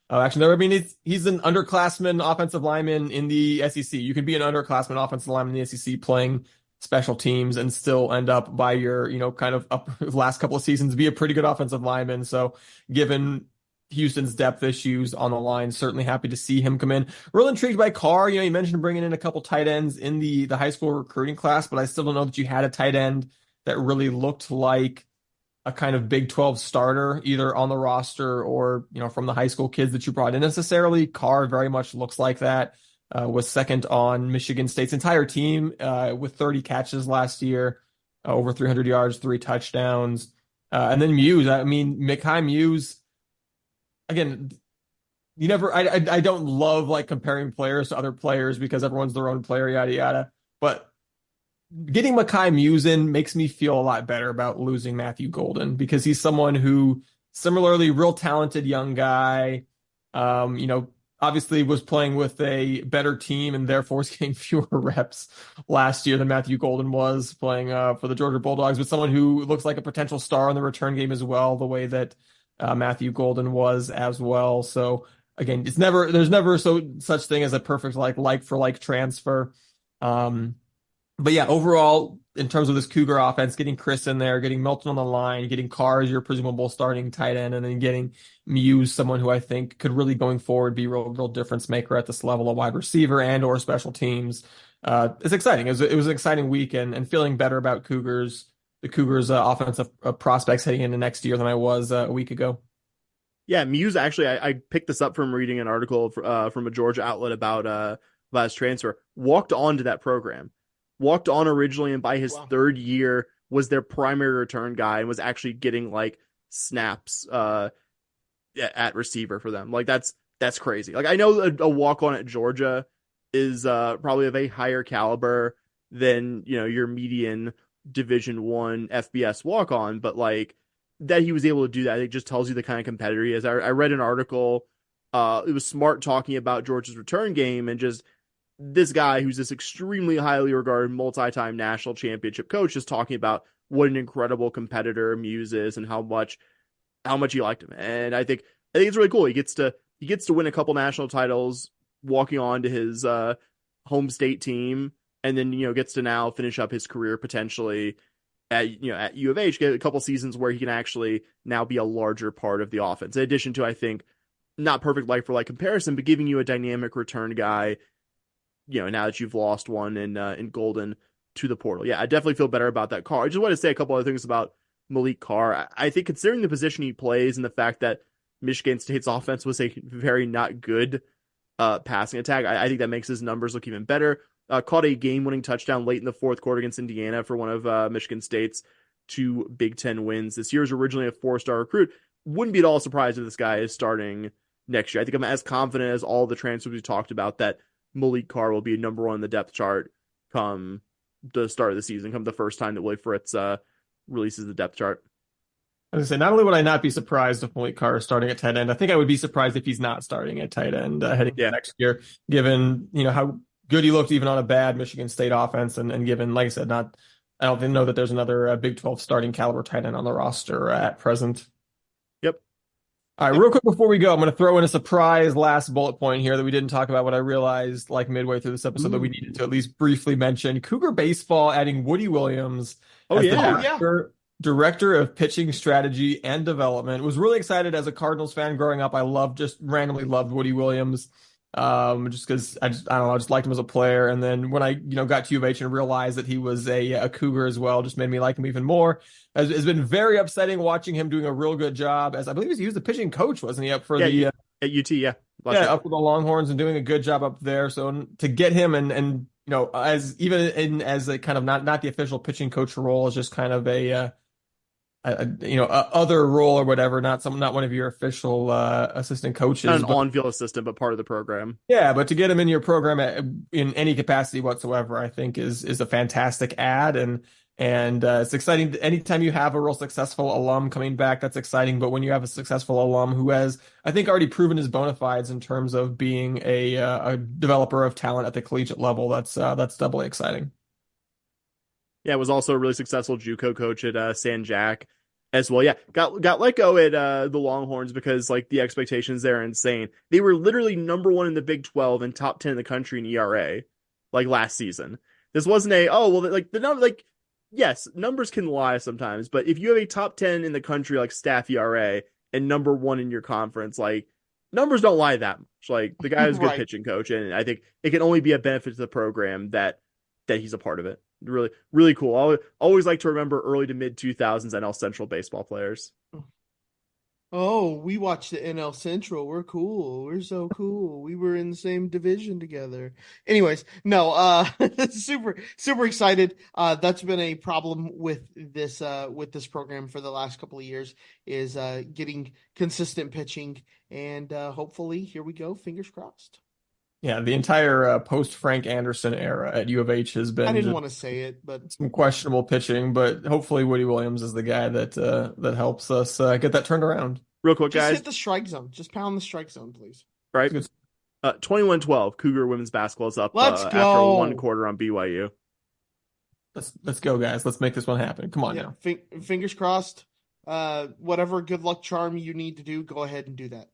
action there. I mean, he's an underclassman offensive lineman in the SEC. You can be an underclassman offensive lineman in the SEC playing special teams and still end up by your, kind of up last couple of seasons, be a pretty good offensive lineman. So given Houston's depth issues on the line, certainly happy to see him come in. Real intrigued by Carr. You mentioned bringing in a couple tight ends in the high school recruiting class, but I still don't know that you had a tight end that really looked like a kind of Big 12 starter, either on the roster or, from the high school kids that you brought in necessarily. Carr very much looks like that. Was second on Michigan State's entire team with 30 catches last year, over 300 yards, 3 touchdowns. And then Muse, Mekhi Muse, again, I don't love like comparing players to other players because everyone's their own player, yada, yada. But getting Mekhi Muse in makes me feel a lot better about losing Matthew Golden because he's someone who similarly real talented young guy, obviously was playing with a better team and therefore is getting fewer reps last year than Matthew Golden was playing for the Georgia Bulldogs, but someone who looks like a potential star in the return game as well, the way that Matthew Golden was as well. So again, there's never such thing as a perfect like for like transfer. But yeah, overall, in terms of this Cougar offense, getting Chris in there, getting Melton on the line, getting Carr as your presumable starting tight end, and then getting Muse, someone who I think could really going forward be real difference maker at this level of wide receiver and or special teams. It's exciting. It was an exciting week and feeling better about the Cougars offensive prospects heading into next year than I was a week ago. Yeah, Muse, actually, I picked this up from reading an article from a Georgia outlet about his transfer. Walked on to that program. Walked on originally, and by his third year was their primary return guy and was actually getting like snaps at receiver for them. Like that's crazy. Like I know a walk on at Georgia is probably of a higher caliber than your median Division I FBS walk on, but like that he was able to do that, it just tells you the kind of competitor he is. I read an article. It was Smart talking about Georgia's return game and just this guy who's this extremely highly regarded multi-time national championship coach is talking about what an incredible competitor Muse is and how much he liked him. And I think it's really cool. He gets to win a couple national titles walking on to his home state team, and then gets to now finish up his career potentially at U of H, get a couple seasons where he can actually now be a larger part of the offense. In addition to, I think, not perfect like for like comparison, but giving you a dynamic return guy, now that you've lost one in Golden to the portal. Yeah, I definitely feel better about that Carr. I just want to say a couple other things about Malik Carr. I think considering the position he plays and the fact that Michigan State's offense was a very not good passing attack, I think that makes his numbers look even better. Caught a game-winning touchdown late in the fourth quarter against Indiana for one of Michigan State's 2 Big Ten wins. This year was originally a 4-star recruit. Wouldn't be at all surprised if this guy is starting next year. I think I'm as confident as all the transfers we talked about that Malik Carr will be number 1 on the depth chart come the start of the season, come the first time that Willie Fritz releases the depth chart. As I say, not only would I not be surprised if Malik Carr is starting at tight end, I think I would be surprised if he's not starting at tight end heading into next year, given how good he looked even on a bad Michigan State offense, and given, like I said, I don't know that there's another Big 12 starting caliber tight end on the roster at present. Yep. All right, real quick before we go, I'm going to throw in a surprise last bullet point here that we didn't talk about, what I realized like midway through this episode that we needed to at least briefly mention. Cougar Baseball adding Woody Williams as the director of pitching strategy and development. Was really excited as a Cardinals fan growing up. I just randomly loved Woody Williams. Just because I don't know, I just liked him as a player. And then when I, got to U of H and realized that he was a Cougar as well, just made me like him even more. It's been very upsetting watching him doing a real good job, as I believe he was the pitching coach, wasn't he, up for at UT, yeah. Up for the Longhorns and doing a good job up there. So to get him and as a kind of not the official pitching coach role, is just kind of a other role or whatever, not one of your official assistant coaches, not an on-field assistant, but part of the program. Yeah, but to get him in your program in any capacity whatsoever, I think is a fantastic add, and it's exciting. Anytime you have a real successful alum coming back, that's exciting. But when you have a successful alum who has, I think, already proven his bona fides in terms of being a developer of talent at the collegiate level, that's doubly exciting. Yeah, was also a really successful JUCO coach at San Jack as well. Yeah, got let go at the Longhorns because the expectations there are insane. They were literally number 1 in the Big 12 and top 10 in the country in ERA last season. This wasn't yes, numbers can lie sometimes, but if you have a top 10 in the country staff ERA and number 1 in your conference, numbers don't lie that much. The guy is a good pitching coach, and I think it can only be a benefit to the program that he's a part of it. Really, really cool. I always like to remember early to mid 2000s NL Central baseball players. Oh, we watched the NL Central. We're cool. We're so cool. We were in the same division together. Anyways, no, super, super excited. That's been a problem with this program for the last couple of years, is getting consistent pitching, and hopefully here we go. Fingers crossed. Yeah, the entire post-Frank Anderson era at U of H has been... I didn't want to say it, but... some questionable pitching, but hopefully Woody Williams is the guy that helps us get that turned around. Real quick, guys. Just hit the strike zone. Just pound the strike zone, please. Right? 21-12, Cougar women's basketball is up after 1 quarter on BYU. Let's go, guys. Let's make this one happen. Come on now. Fingers crossed. Whatever good luck charm you need to do, go ahead and do that.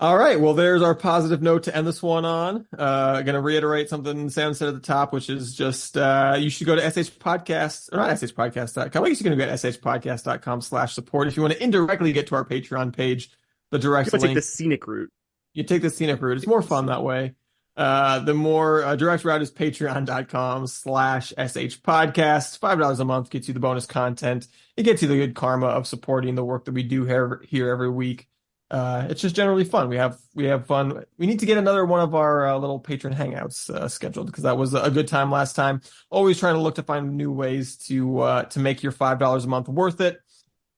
All right, well, there's our positive note to end this one on. Going to reiterate something Sam said at the top, which is just you should go to SHPodcast, or not SHPodcast.com. I guess you're going to go to SHPodcast.com/support if you want to indirectly get to our Patreon page. The direct link. Take the scenic route. You take the scenic route. It's more fun that way. The more direct route is patreon.com/SHPodcast. $5 a month gets you the bonus content. It gets you the good karma of supporting the work that we do here every week. It's just generally fun. We have fun. We need to get another one of our little patron hangouts scheduled, because that was a good time last time. Always trying to look to find new ways to make your $5 a month worth it.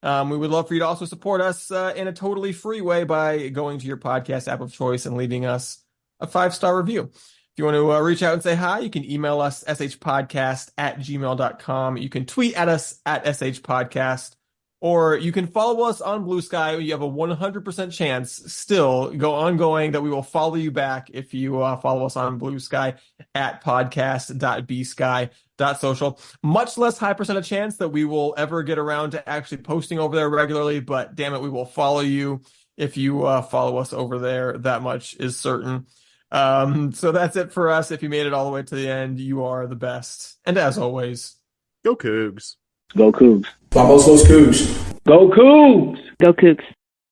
We would love for you to also support us in a totally free way by going to your podcast app of choice and leaving us a 5-star review. If you want to reach out and say hi, you can email us shpodcast@gmail.com. You can tweet at us at shpodcast. or you can follow us on Blue Sky. You have a 100% chance still ongoing that we will follow you back if you follow us on Blue Sky at podcast.bsky.social. Much less high percent chance that we will ever get around to actually posting over there regularly, but damn it, we will follow you if you follow us over there. That much is certain. So that's it for us. If you made it all the way to the end, you are the best. And as always, Go Coogs. Go Coogs. Vamos los Cougs. Go Coogs. Go Coogs.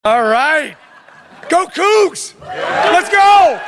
All right. Go Cougs! Let's go!